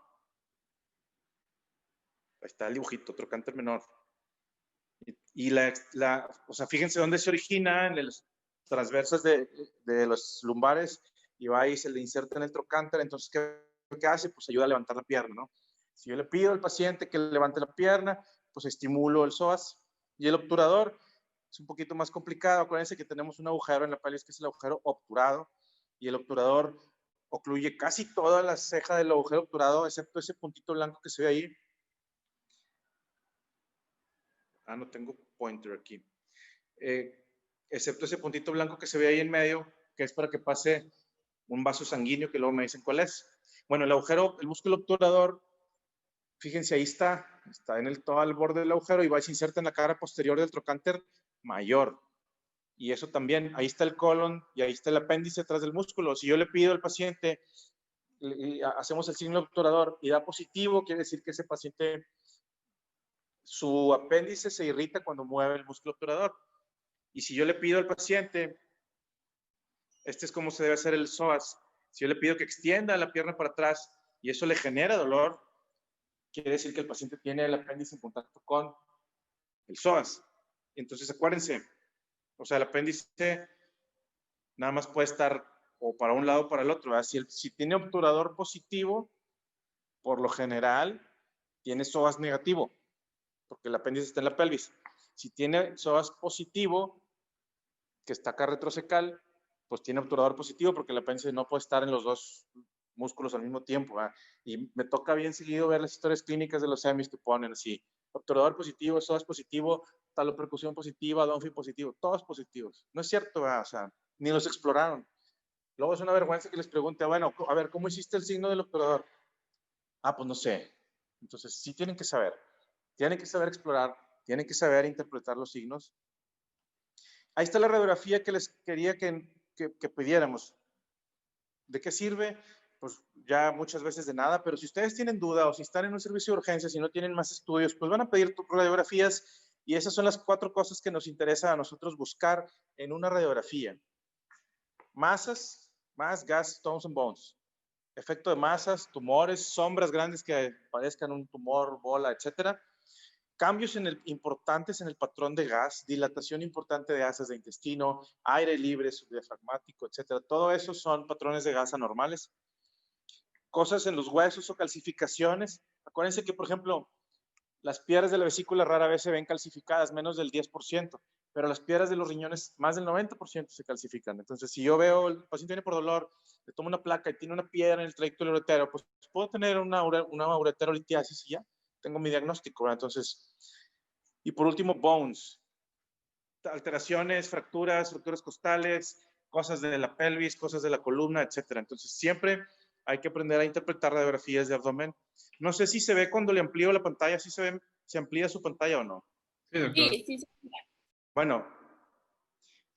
Ahí está el dibujito, trocánter menor. Y o sea, fíjense dónde se origina, en las transversas de los lumbares, y va y se le inserta en el trocánter. Entonces, ¿qué hace? Pues ayuda a levantar la pierna, ¿no? Si yo le pido al paciente que levante la pierna, pues estimulo el psoas. Y el obturador es un poquito más complicado. Acuérdense que tenemos un agujero en la pelvis que es el agujero obturado, y el obturador ocluye casi toda la ceja del agujero obturado, excepto ese puntito blanco que se ve ahí. Ah, no tengo pointer aquí. Excepto ese puntito blanco que se ve ahí en medio, que es para que pase un vaso sanguíneo, que luego me dicen cuál es. Bueno, el agujero, el músculo obturador, fíjense, ahí está en todo el borde del agujero y va y se inserta en la cara posterior del trocánter mayor. Y eso también, ahí está el colon y ahí está el apéndice atrás del músculo. Si yo le pido al paciente, hacemos el signo obturador y da positivo, quiere decir que ese paciente, su apéndice se irrita cuando mueve el músculo obturador. Y si yo le pido al paciente, este es como se debe hacer el psoas, si yo le pido que extienda la pierna para atrás y eso le genera dolor, quiere decir que el paciente tiene el apéndice en contacto con el psoas. Entonces acuérdense, o sea, el apéndice nada más puede estar o para un lado o para el otro. Si tiene obturador positivo, por lo general tiene psoas negativo, porque el apéndice está en la pelvis. Si tiene psoas positivo, que está acá retrocecal, pues tiene obturador positivo porque el apéndice no puede estar en los dos músculos al mismo tiempo, ¿verdad? Y me toca bien seguido ver las historias clínicas de los semis que ponen así, obturador positivo, psoas positivo, talopercusión positiva, Dunphy positivo, todos positivos. No es cierto, ¿verdad? O sea, ni los exploraron. Luego es una vergüenza que les pregunte, bueno, a ver, ¿cómo hiciste el signo del obturador? Ah, pues no sé. Entonces sí tienen que saber explorar, tienen que saber interpretar los signos. Ahí está la radiografía que les quería que pidiéramos. ¿De qué sirve? Pues ya muchas veces de nada, pero si ustedes tienen duda o si están en un servicio de urgencias y no tienen más estudios, pues van a pedir radiografías y esas son las 4 cosas que nos interesa a nosotros buscar en una radiografía. Masas, mass, gas, stones and bones. Efecto de masas, tumores, sombras grandes que parezcan un tumor, bola, etcétera. Cambios importantes en el patrón de gas, dilatación importante de asas de intestino, aire libre, subdiafragmático, etcétera. Todo eso son patrones de gas anormales. Cosas en los huesos o calcificaciones. Acuérdense que, por ejemplo, las piedras de la vesícula rara vez se ven calcificadas, menos del 10%. pero las piedras de los riñones, más del 90% se calcifican. Entonces, si yo veo, el paciente viene por dolor, le tomo una placa y tiene una piedra en el trayecto del uretero, pues puedo tener una ureterolitiasis y ya tengo mi diagnóstico, ¿verdad? Entonces, y por último, bones, alteraciones, fracturas costales, cosas de la pelvis, cosas de la columna, etcétera. Entonces, siempre hay que aprender a interpretar radiografías de abdomen. No sé si se ve cuando le amplío la pantalla, si se ve, se amplía su pantalla o no. Sí, doctor. Sí, sí, sí. Bueno,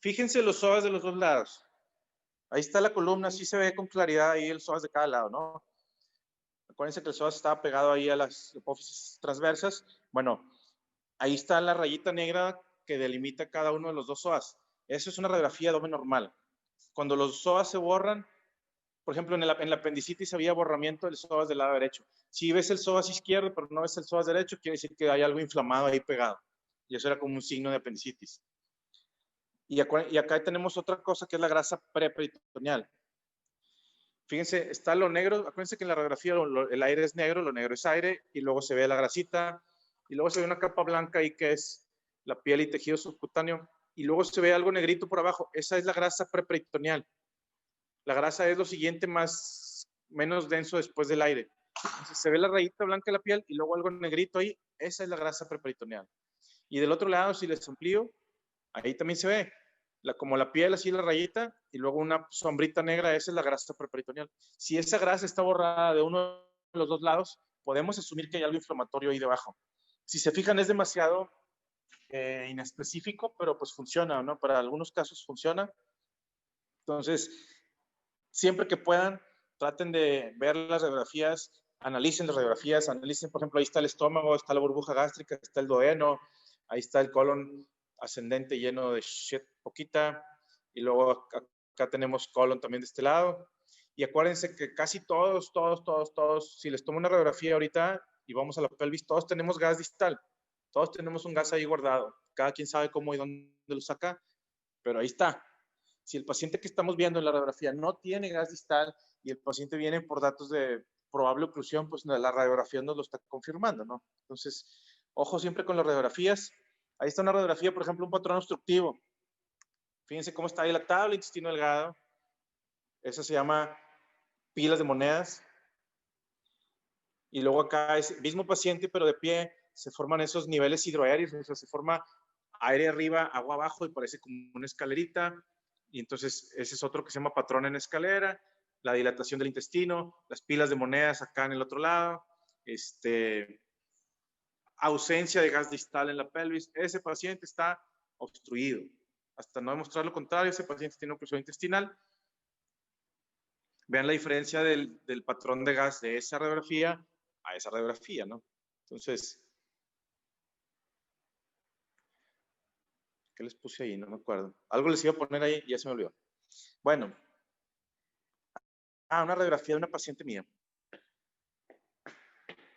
fíjense los psoas de los dos lados. Ahí está la columna, sí se ve con claridad ahí el psoas de cada lado, ¿no? Acuérdense que el psoas estaba pegado ahí a las hipófisis transversas. Bueno, ahí está la rayita negra que delimita cada uno de los dos psoas. Eso es una radiografía de abdomen normal. Cuando los psoas se borran, por ejemplo, en la apendicitis había borramiento del psoas del lado derecho. Si ves el psoas izquierdo, pero no ves el psoas derecho, quiere decir que hay algo inflamado ahí pegado. Y eso era como un signo de apendicitis. Y acá tenemos otra cosa que es la grasa preperitoneal. Fíjense, está lo negro, acuérdense que en la radiografía el aire es negro, lo negro es aire, y luego se ve la grasita, y luego se ve una capa blanca ahí que es la piel y tejido subcutáneo, y luego se ve algo negrito por abajo, esa es la grasa preperitoneal. La grasa es lo siguiente menos denso después del aire. Entonces, se ve la rayita blanca de la piel y luego algo negrito ahí, esa es la grasa preperitoneal. Y del otro lado, si les amplío, ahí también se ve como la piel, así la rayita, y luego una sombrita negra, esa es la grasa preperitoneal. Si esa grasa está borrada de uno de los dos lados, podemos asumir que hay algo inflamatorio ahí debajo. Si se fijan, es demasiado inespecífico, pero pues funciona, ¿no? Para algunos casos funciona. Entonces, siempre que puedan, traten de ver las radiografías, analicen las radiografías, analicen, por ejemplo, ahí está el estómago, está la burbuja gástrica, está el duodeno, ahí está el colon ascendente lleno de shit poquita, y luego acá tenemos colon también de este lado. Y acuérdense que casi todos, si les tomo una radiografía ahorita y vamos a la pelvis, todos tenemos gas distal, todos tenemos un gas ahí guardado. Cada quien sabe cómo y dónde lo saca, pero ahí está. Si el paciente que estamos viendo en la radiografía no tiene gas distal y el paciente viene por datos de probable oclusión, pues la radiografía nos lo está confirmando, ¿no? Entonces, ojo siempre con las radiografías. Ahí está una radiografía, por ejemplo, un patrón obstructivo. Fíjense cómo está dilatado el intestino delgado. Eso se llama pilas de monedas. Y luego acá es el mismo paciente, pero de pie, se forman esos niveles hidroaéreos, o sea, se forma aire arriba, agua abajo y parece como una escalerita. Y entonces ese es otro que se llama patrón en escalera, la dilatación del intestino, las pilas de monedas acá en el otro lado, ausencia de gas distal en la pelvis. Ese paciente está obstruido. Hasta no demostrar lo contrario, ese paciente tiene oclusión intestinal. Vean la diferencia del patrón de gas de esa radiografía a esa radiografía, ¿no? Entonces, ¿qué les puse ahí? No me acuerdo. Algo les iba a poner ahí y ya se me olvidó. Bueno. Una radiografía de una paciente mía.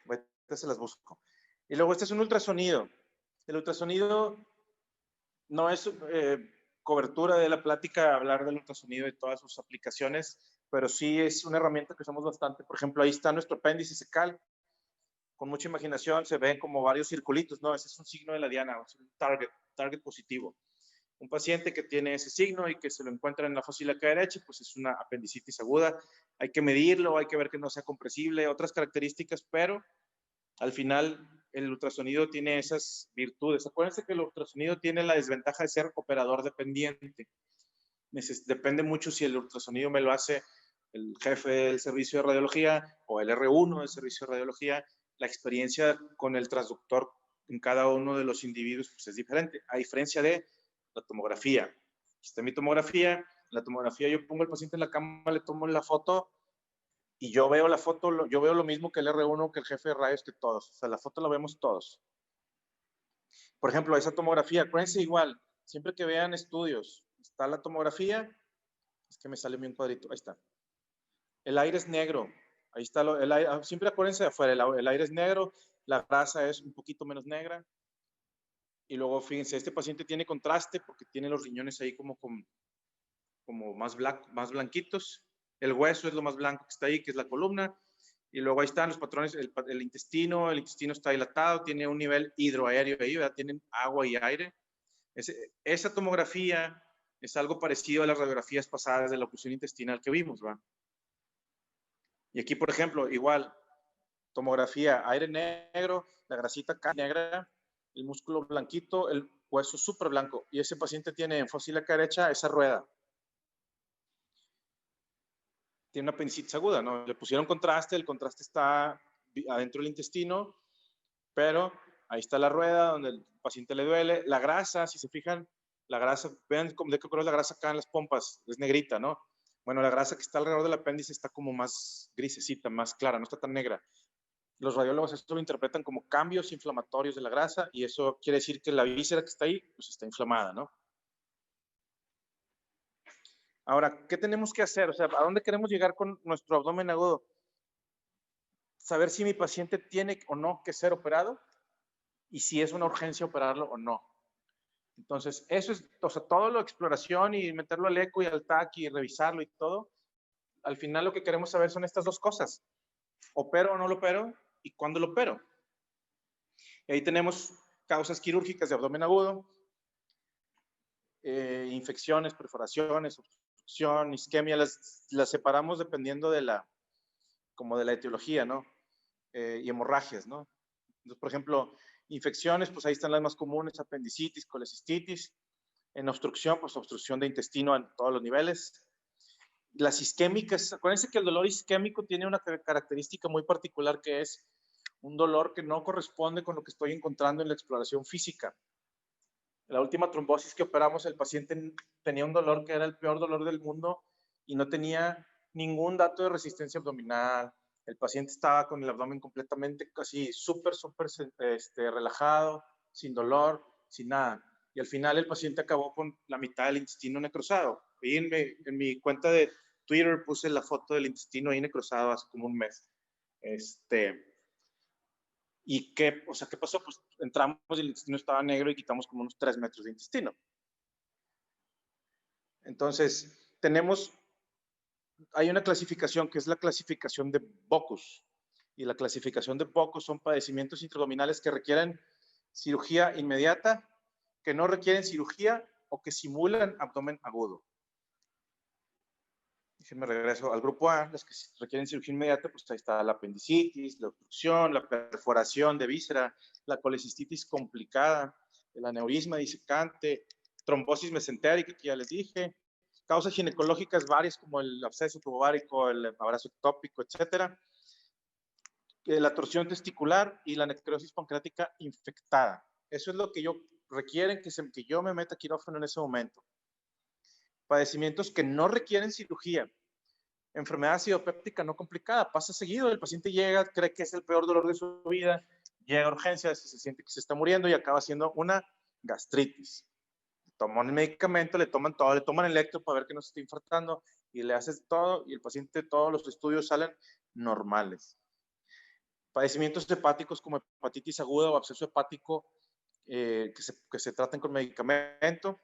Ahorita se las busco. Y luego este es un ultrasonido. El ultrasonido no es cobertura de la plática, hablar del ultrasonido y todas sus aplicaciones, pero sí es una herramienta que usamos bastante. Por ejemplo, ahí está nuestro apéndice cecal. Con mucha imaginación se ven como varios circulitos, ¿no? Ese es un signo de la diana, es un target positivo. Un paciente que tiene ese signo y que se lo encuentra en la fosa ilíaca derecha, pues es una apendicitis aguda. Hay que medirlo, hay que ver que no sea compresible, otras características, pero al final el ultrasonido tiene esas virtudes. Acuérdense que el ultrasonido tiene la desventaja de ser operador dependiente. Depende mucho si el ultrasonido me lo hace el jefe del servicio de radiología o el R1 del servicio de radiología. La experiencia con el transductor en cada uno de los individuos pues, es diferente, a diferencia de la tomografía. Aquí está mi tomografía. La tomografía yo pongo al paciente en la cama, le tomo la foto y yo veo la foto, yo veo lo mismo que el R1, que el jefe de radios, que todos. O sea, la foto la vemos todos. Por ejemplo, esa tomografía, acuérdense igual, siempre que vean estudios, está la tomografía, es que me sale bien cuadrito, ahí está. El aire es negro, ahí está, el aire, siempre acuérdense de afuera, el aire es negro, la grasa es un poquito menos negra. Y luego, fíjense, este paciente tiene contraste porque tiene los riñones ahí como más blanquitos. El hueso es lo más blanco que está ahí, que es la columna. Y luego ahí están los patrones, el intestino está dilatado, tiene un nivel hidroaéreo ahí, ¿verdad? Tienen agua y aire. Esa tomografía es algo parecido a las radiografías pasadas de la oclusión intestinal que vimos, ¿va? Y aquí, por ejemplo, igual, tomografía, aire negro, la grasita acá negra, el músculo blanquito, el hueso súper blanco. Y ese paciente tiene en fósil acá derecha esa rueda. Tiene una apendicitis aguda, ¿no? Le pusieron contraste, el contraste está adentro del intestino, pero ahí está la rueda donde el paciente le duele. La grasa, si se fijan, la grasa, vean de qué color es la grasa acá en las pompas, es negrita, ¿no? Bueno, la grasa que está alrededor del apéndice está como más grisecita, más clara, no está tan negra. Los radiólogos esto lo interpretan como cambios inflamatorios de la grasa y eso quiere decir que la víscera que está ahí, pues está inflamada, ¿no? Ahora, ¿qué tenemos que hacer? O sea, ¿a dónde queremos llegar con nuestro abdomen agudo? Saber si mi paciente tiene o no que ser operado y si es una urgencia operarlo o no. Entonces, eso es, o sea, todo lo exploración y meterlo al eco y al TAC y revisarlo y todo. Al final lo que queremos saber son estas dos cosas. ¿Opero o no lo opero? ¿Y cuándo lo opero? Y ahí tenemos causas quirúrgicas de abdomen agudo, infecciones, perforaciones, obstrucción, isquemia, las separamos dependiendo de la etiología, ¿no? Y hemorragias, ¿no? Entonces, por ejemplo, infecciones, pues ahí están las más comunes, apendicitis, colecistitis. En obstrucción, pues obstrucción de intestino en todos los niveles. Las isquémicas, acuérdense que el dolor isquémico tiene una característica muy particular que es un dolor que no corresponde con lo que estoy encontrando en la exploración física. En la última trombosis que operamos, el paciente tenía un dolor que era el peor dolor del mundo y no tenía ningún dato de resistencia abdominal. El paciente estaba con el abdomen completamente casi súper relajado, sin dolor, sin nada. Y al final el paciente acabó con la mitad del intestino necrosado. Y en mi cuenta de Twitter puse la foto del intestino ahí necrosado hace como un mes. ¿Y qué pasó? Pues entramos y el intestino estaba negro y quitamos como unos 3 metros de intestino. Entonces, hay una clasificación que es la clasificación de BOCUS. Y la clasificación de BOCUS son padecimientos intraabdominales que requieren cirugía inmediata, que no requieren cirugía o que simulan abdomen agudo. Déjenme regreso al grupo A, las que requieren cirugía inmediata, pues ahí está la apendicitis, la obstrucción, la perforación de víscera, la colecistitis complicada, el aneurisma disecante, trombosis mesentérica, que ya les dije, causas ginecológicas varias como el absceso tubovárico, el embarazo ectópico, etcétera, la torsión testicular y la necrosis pancreática infectada. Eso es lo que requieren que yo me meta quirófano en ese momento. Padecimientos que no requieren cirugía. Enfermedad acidopéptica no complicada, pasa seguido, el paciente llega, cree que es el peor dolor de su vida, llega a urgencias, se siente que se está muriendo y acaba siendo una gastritis. Toman el medicamento, le toman todo, le toman electro para ver que no se está infartando y le haces todo y el paciente, todos los estudios salen normales. Padecimientos hepáticos como hepatitis aguda o absceso hepático que se traten con medicamento.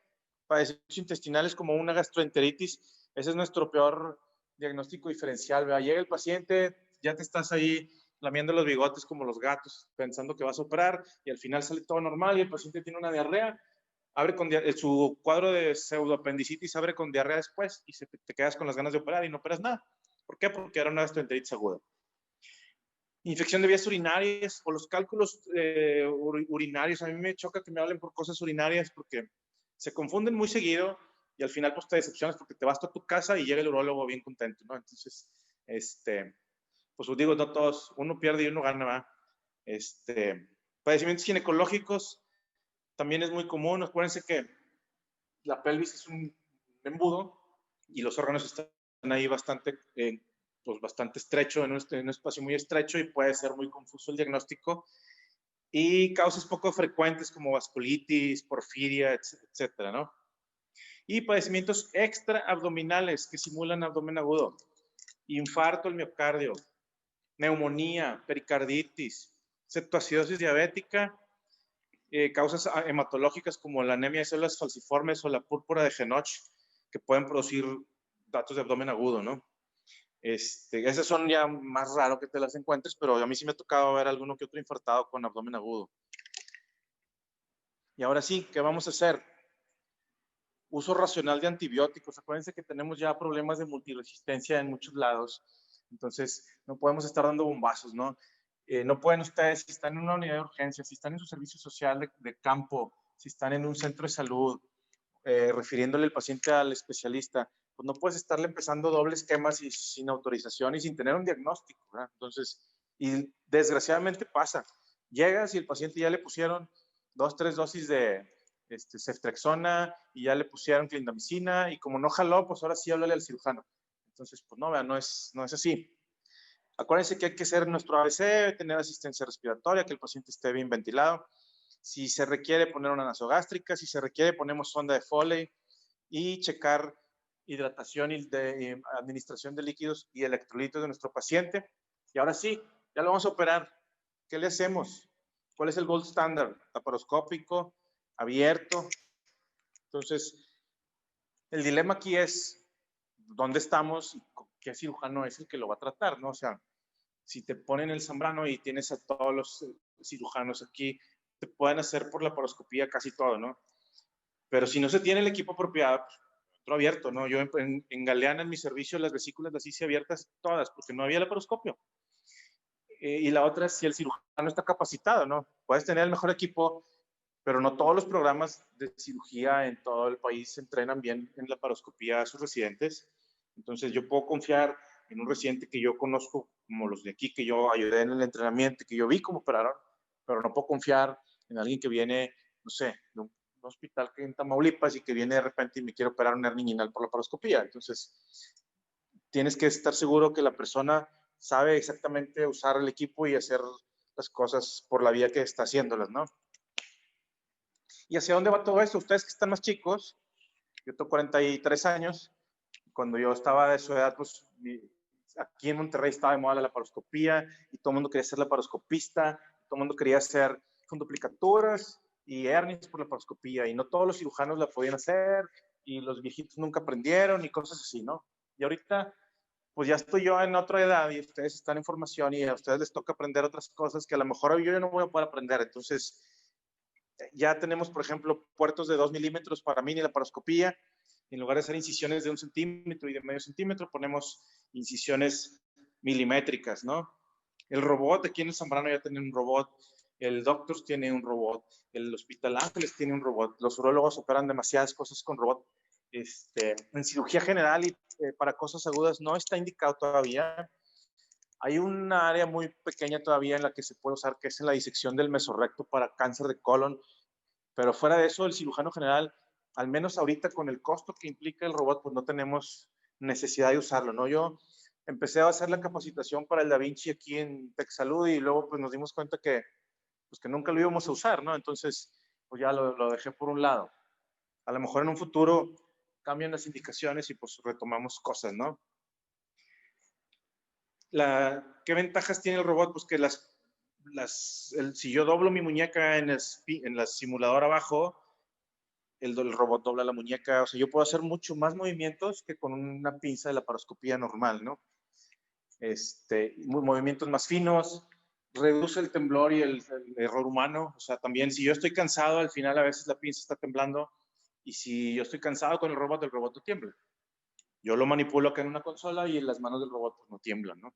Padecimientos intestinales como una gastroenteritis, ese es nuestro peor diagnóstico diferencial. ¿Verdad? Llega el paciente, ya te estás ahí lamiendo los bigotes como los gatos, pensando que vas a operar y al final sale todo normal y el paciente tiene una diarrea, abre con su cuadro de pseudoapendicitis abre con diarrea después y te quedas con las ganas de operar y no operas nada. ¿Por qué? Porque era una gastroenteritis aguda. Infección de vías urinarias o los cálculos urinarios. A mí me choca que me hablen por cosas urinarias porque se confunden muy seguido y al final pues te decepcionas porque te vas a tu casa y llega el urólogo bien contento, ¿no? Entonces, pues os digo, no todos, uno pierde y uno gana, ¿va? Padecimientos ginecológicos también es muy común. Acuérdense que la pelvis es un embudo y los órganos están ahí bastante estrecho, en un espacio muy estrecho y puede ser muy confuso el diagnóstico. Y causas poco frecuentes como vasculitis, porfiria, etcétera, ¿no? Y padecimientos extraabdominales que simulan abdomen agudo. Infarto al miocardio, neumonía, pericarditis, septoacidosis diabética, causas hematológicas como la anemia de células falciformes o la púrpura de Genoch, que pueden producir datos de abdomen agudo, ¿no? Esas son ya más raro que te las encuentres, pero a mí sí me ha tocado ver alguno que otro infartado con abdomen agudo. Y ahora sí, ¿qué vamos a hacer? uso racional de antibióticos. Acuérdense que tenemos ya problemas de multiresistencia en muchos lados, entonces no podemos estar dando bombazos, ¿no? No pueden ustedes, si están en una unidad de urgencia, si están en su servicio social de campo, si están en un centro de salud, refiriéndole el paciente al especialista, pues no puedes estarle empezando doble esquemas y sin autorización y sin tener un diagnóstico, ¿verdad? Entonces, y desgraciadamente pasa, llegas y el paciente ya le pusieron 2, 3 dosis de ceftriaxona y ya le pusieron clindamicina y como no jaló, pues ahora sí háblale al cirujano. Entonces, pues no, vean, no es así. Acuérdense que hay que hacer nuestro ABC, tener asistencia respiratoria, que el paciente esté bien ventilado. Si se requiere poner una nasogástrica, si se requiere ponemos sonda de Foley y checar hidratación y administración de líquidos y electrolitos de nuestro paciente. Y ahora sí, ya lo vamos a operar. ¿Qué le hacemos? ¿Cuál es el gold standard? Laparoscópico, abierto. Entonces, el dilema aquí es dónde estamos y qué cirujano es el que lo va a tratar, ¿no? O sea, si te ponen el Zambrano y tienes a todos los cirujanos aquí, te pueden hacer por laparoscopía casi todo, ¿no? Pero si no se tiene el equipo apropiado, pues, otro abierto, ¿no? Yo en Galeana, en mi servicio, las vesículas las hice abiertas todas, porque no había laparoscopio. Y la otra es si el cirujano está capacitado, ¿no? Puedes tener el mejor equipo, pero no todos los programas de cirugía en todo el país se entrenan bien en laparoscopía a sus residentes. Entonces yo puedo confiar en un residente que yo conozco, como los de aquí, que yo ayudé en el entrenamiento, que yo vi cómo operaron, pero no puedo confiar en alguien que viene, no sé, de un hospital que en Tamaulipas y que viene de repente y me quiere operar una hernia inguinal por laparoscopía. Entonces, tienes que estar seguro que la persona sabe exactamente usar el equipo y hacer las cosas por la vía que está haciéndolas, ¿no? ¿Y hacia dónde va todo esto? Ustedes que están más chicos, yo tengo 43 años, cuando yo estaba de su edad, pues aquí en Monterrey estaba de moda la laparoscopía y todo el mundo quería ser laparoscopista, todo el mundo quería hacer funduplicaturas y hernias por laparoscopía y no todos los cirujanos la podían hacer y los viejitos nunca aprendieron y cosas así, ¿no? Y ahorita, pues ya estoy yo en otra edad y ustedes están en formación y a ustedes les toca aprender otras cosas que a lo mejor yo no voy a poder aprender. Entonces, ya tenemos, por ejemplo, puertos de 2 milímetros para mini laparoscopía. En lugar de hacer incisiones de 1 centímetro y de medio centímetro, ponemos incisiones milimétricas, ¿no? El robot, aquí en el Zambrano ya tiene un robot, el Doctors tiene un robot, el Hospital Ángeles tiene un robot, los urólogos operan demasiadas cosas con robot. En cirugía general y para cosas agudas no está indicado todavía. Hay una área muy pequeña todavía en la que se puede usar, que es en la disección del mesorrecto para cáncer de colon, pero fuera de eso, el cirujano general, al menos ahorita con el costo que implica el robot, pues no tenemos necesidad de usarlo, ¿no? Yo empecé a hacer la capacitación para el Da Vinci aquí en TechSalud y luego pues nos dimos cuenta que, pues, que nunca lo íbamos a usar, ¿no? Entonces, pues ya lo dejé por un lado. A lo mejor en un futuro cambian las indicaciones y pues retomamos cosas, ¿no? ¿Qué ventajas tiene el robot? Pues que si yo doblo mi muñeca en la simuladora abajo, el robot dobla la muñeca. O sea, yo puedo hacer mucho más movimientos que con una pinza de laparoscopía normal, ¿no? Movimientos más finos, reduce el temblor y el error humano. O sea, también si yo estoy cansado, al final a veces la pinza está temblando y si yo estoy cansado con el robot no tiembla. Yo lo manipulo acá en una consola y en las manos del robot pues, no tiemblan, ¿no?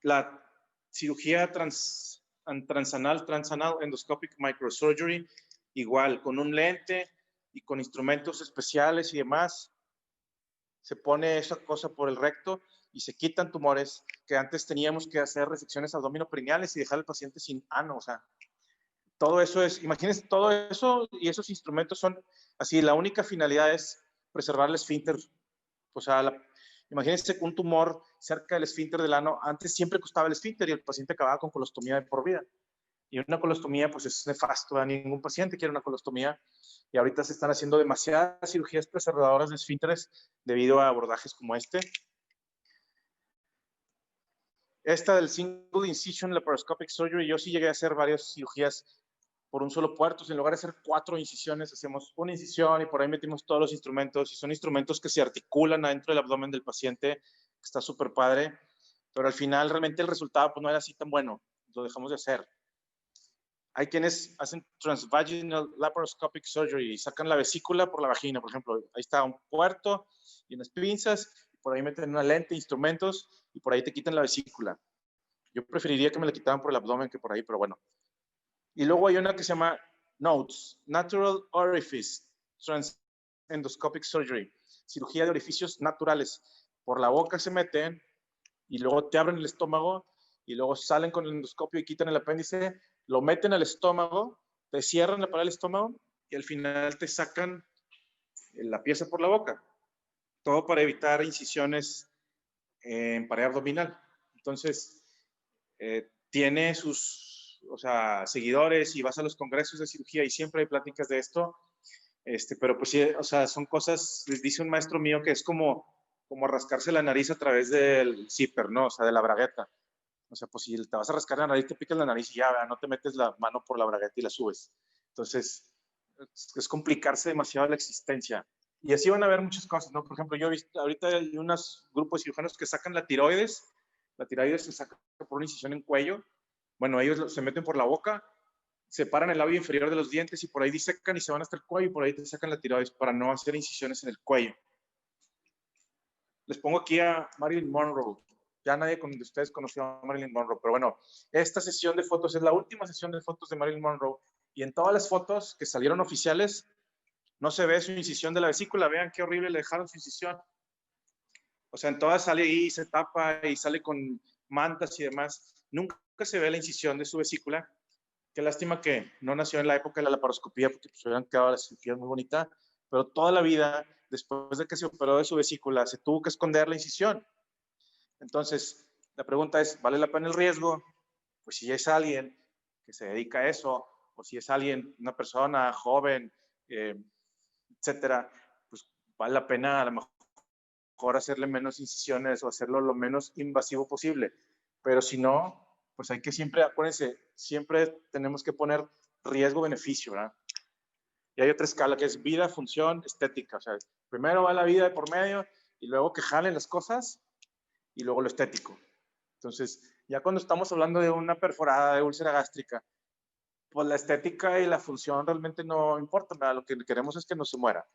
La cirugía transanal endoscopic microsurgery, igual, con un lente y con instrumentos especiales y demás, se pone esa cosa por el recto y se quitan tumores que antes teníamos que hacer resecciones abdominoperineales y dejar al paciente sin ano, o sea, todo eso es, imagínense, todo eso y esos instrumentos son así, la única finalidad es preservar el esfínter, o sea, imagínense un tumor cerca del esfínter del ano, antes siempre costaba el esfínter y el paciente acababa con colostomía de por vida. Y una colostomía, pues es nefasto, a ningún paciente quiere una colostomía. Y ahorita se están haciendo demasiadas cirugías preservadoras de esfínteres debido a abordajes como este. Esta del single incision laparoscopic surgery, yo sí llegué a hacer varias cirugías por un solo puerto. En lugar de hacer 4 incisiones, hacemos una incisión y por ahí metimos todos los instrumentos. Y son instrumentos que se articulan adentro del abdomen del paciente, que está súper padre. Pero al final realmente el resultado pues, no era así tan bueno. Lo dejamos de hacer. Hay quienes hacen transvaginal laparoscopic surgery y sacan la vesícula por la vagina, por ejemplo. Ahí está un puerto y unas pinzas, por ahí meten una lente, instrumentos y por ahí te quitan la vesícula. Yo preferiría que me la quitaran por el abdomen que por ahí, pero bueno. Y luego hay una que se llama NOTES, Natural Orifice Transendoscopic Surgery, cirugía de orificios naturales. Por la boca se meten y luego te abren el estómago y luego salen con el endoscopio y quitan el apéndice, lo meten al estómago, te cierran la pared del estómago y al final te sacan la pieza por la boca. Todo para evitar incisiones en pared abdominal. Entonces, tiene sus, o sea, seguidores y vas a los congresos de cirugía y siempre hay pláticas de esto. Pero pues sí, o sea, son cosas, les dice un maestro mío que es como rascarse la nariz a través del zipper, ¿no? O sea, de la bragueta. O sea, pues si te vas a rascar la nariz, te picas la nariz y ya, ¿verdad? No te metes la mano por la bragueta y la subes. Entonces, es complicarse demasiado la existencia. Y así van a haber muchas cosas, ¿no? Por ejemplo, yo he visto, ahorita hay unos grupos de cirujanos que sacan la tiroides se saca por una incisión en cuello. Bueno, ellos se meten por la boca, separan el labio inferior de los dientes y por ahí disecan y se van hasta el cuello y por ahí te sacan la tiroides para no hacer incisiones en el cuello. Les pongo aquí a Marilyn Monroe. Ya nadie de ustedes conoció a Marilyn Monroe, pero bueno, esta sesión de fotos es la última sesión de fotos de Marilyn Monroe y en todas las fotos que salieron oficiales no se ve su incisión de la vesícula. Vean qué horrible le dejaron su incisión. O sea, en todas sale ahí, se tapa y sale con mantas y demás. Nunca se ve la incisión de su vesícula. Qué lástima que no nació en la época de la laparoscopía, porque pues hubieran quedado las cirugías muy bonitas, pero toda la vida, después de que se operó de su vesícula, se tuvo que esconder la incisión. Entonces, la pregunta es, ¿vale la pena el riesgo? Pues si es alguien que se dedica a eso, o si es alguien, una persona joven, etcétera, pues vale la pena a lo mejor hacerle menos incisiones o hacerlo lo menos invasivo posible. Pero si no, pues hay que siempre, acuérdense, siempre tenemos que poner riesgo-beneficio, ¿verdad? Y hay otra escala que es vida, función, estética. O sea, primero va la vida de por medio y luego que jalen las cosas y luego lo estético. Entonces, ya cuando estamos hablando de una perforada de úlcera gástrica, pues la estética y la función realmente no importan, ¿verdad? Lo que queremos es que no se muera.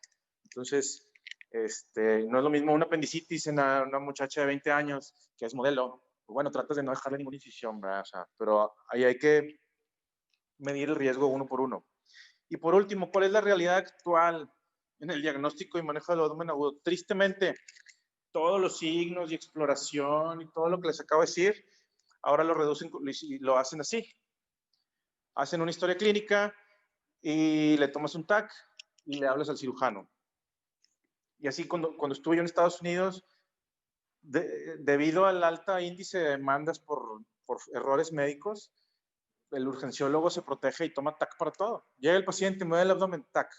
Entonces, no es lo mismo una apendicitis en una muchacha de 20 años que es modelo. Pues bueno, tratas de no dejarle ninguna incisión, ¿verdad? O sea, pero ahí hay que medir el riesgo uno por uno. Y por último, ¿cuál es la realidad actual en el diagnóstico y manejo del abdomen agudo? Tristemente, todos los signos y exploración y todo lo que les acabo de decir, ahora lo reducen y lo hacen así. Hacen una historia clínica y le tomas un TAC y le hablas al cirujano. Y así cuando estuve yo en Estados Unidos, debido al alto índice de demandas por errores médicos, el urgenciólogo se protege y toma TAC para todo. Llega el paciente, me duele el abdomen, TAC.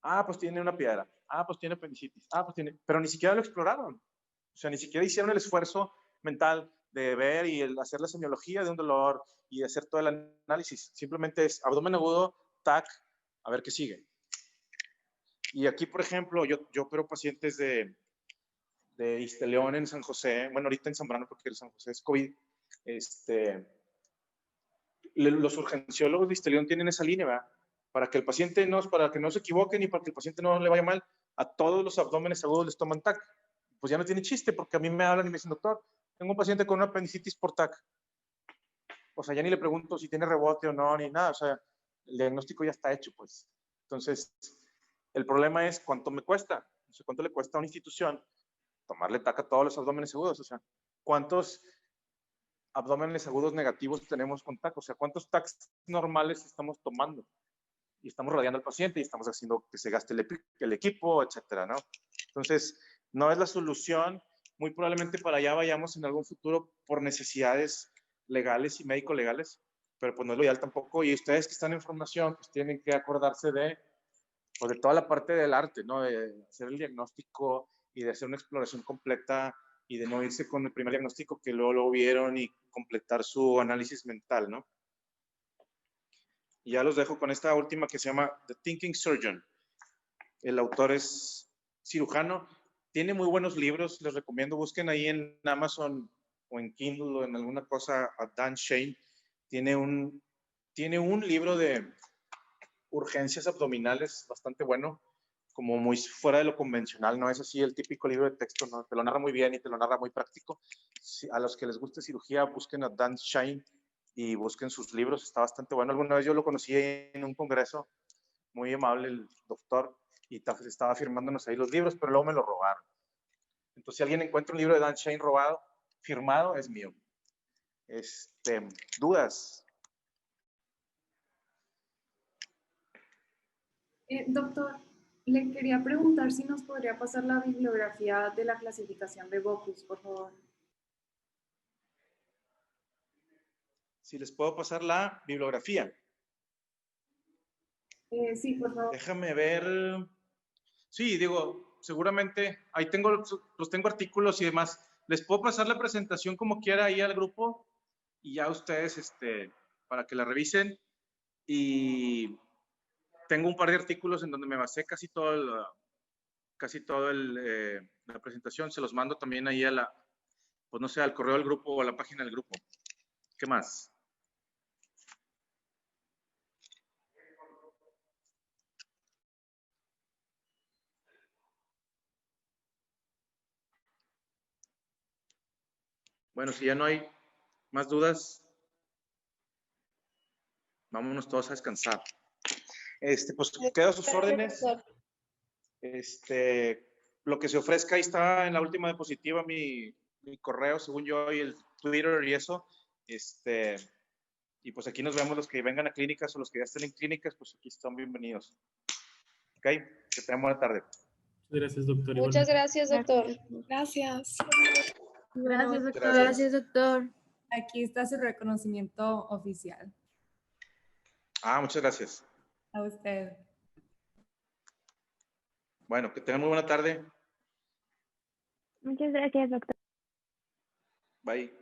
Ah, pues tiene una piedra. Ah, pues tiene apendicitis. Ah, pues tiene... Pero ni siquiera lo exploraron. O sea, ni siquiera hicieron el esfuerzo mental de ver y hacer la semiología de un dolor y hacer todo el análisis. Simplemente es abdomen agudo, TAC, a ver qué sigue. Y aquí, por ejemplo, yo opero pacientes de Isteleón en San José, bueno, ahorita en Zambrano porque el San José es COVID. Los urgenciólogos de Isteleón tienen esa línea, ¿verdad? Para que el paciente para que no se equivoquen y para que el paciente no le vaya mal, a todos los abdómenes agudos les toman TAC. Pues ya no tiene chiste, porque a mí me hablan y me dicen, doctor, tengo un paciente con una apendicitis por TAC. O sea, ya ni le pregunto si tiene rebote o no, ni nada. O sea, el diagnóstico ya está hecho, pues. Entonces, el problema es cuánto me cuesta. O sea, cuánto le cuesta a una institución tomarle TAC a todos los abdómenes agudos. O sea, cuántos abdómenes agudos negativos tenemos con TAC. O sea, cuántos TACs normales estamos tomando. Y estamos rodeando al paciente y estamos haciendo que se gaste el equipo, etcétera, ¿no? Entonces, no es la solución. Muy probablemente para allá vayamos en algún futuro por necesidades legales y médico-legales, pero pues no es lo ideal tampoco. Y ustedes que están en formación, pues tienen que acordarse de toda la parte del arte, ¿no? De hacer el diagnóstico y de hacer una exploración completa y de no irse con el primer diagnóstico que luego lo vieron y completar su análisis mental, ¿no? Y ya los dejo con esta última que se llama The Thinking Surgeon. El autor es cirujano. Tiene muy buenos libros. Les recomiendo, busquen ahí en Amazon o en Kindle o en alguna cosa a Dan Shane. Tiene un tiene un libro de urgencias abdominales bastante bueno, como muy fuera de lo convencional, no es así el típico libro de texto, no, te lo narra muy bien y te lo narra muy práctico. A los que les guste cirugía, busquen a Dan Shine y busquen sus libros, está bastante bueno. Alguna vez yo lo conocí en un congreso, muy amable el doctor, y estaba firmándonos ahí los libros, pero luego me lo robaron. Entonces, si alguien encuentra un libro de Dan Shine robado, firmado, es mío. ¿Dudas? Doctor, le quería preguntar si nos podría pasar la bibliografía de la clasificación de Bocuse, por favor. Si les puedo pasar la bibliografía. Sí, por favor. Déjame ver. Sí, digo, seguramente ahí los tengo artículos y demás. Les puedo pasar la presentación como quiera ahí al grupo y ya ustedes, para que la revisen. Y tengo un par de artículos en donde me basé casi todo la presentación. Se los mando también ahí pues no sé, al correo del grupo o a la página del grupo. ¿Qué más? Bueno, si ya no hay más dudas, vámonos todos a descansar. Pues quedo a sus órdenes. Lo que se ofrezca, ahí está en la última diapositiva mi correo, según yo, y el Twitter y eso. Y pues aquí nos vemos los que vengan a clínicas o los que ya estén en clínicas, pues aquí están bienvenidos. Ok, que tengan buena tarde. Gracias, doctor. Muchas gracias, doctor. Gracias. Gracias, doctor. Gracias. Doctor. Aquí está su reconocimiento oficial. Muchas gracias. A usted. Bueno, que tengan muy buena tarde. Muchas gracias, doctor. Bye.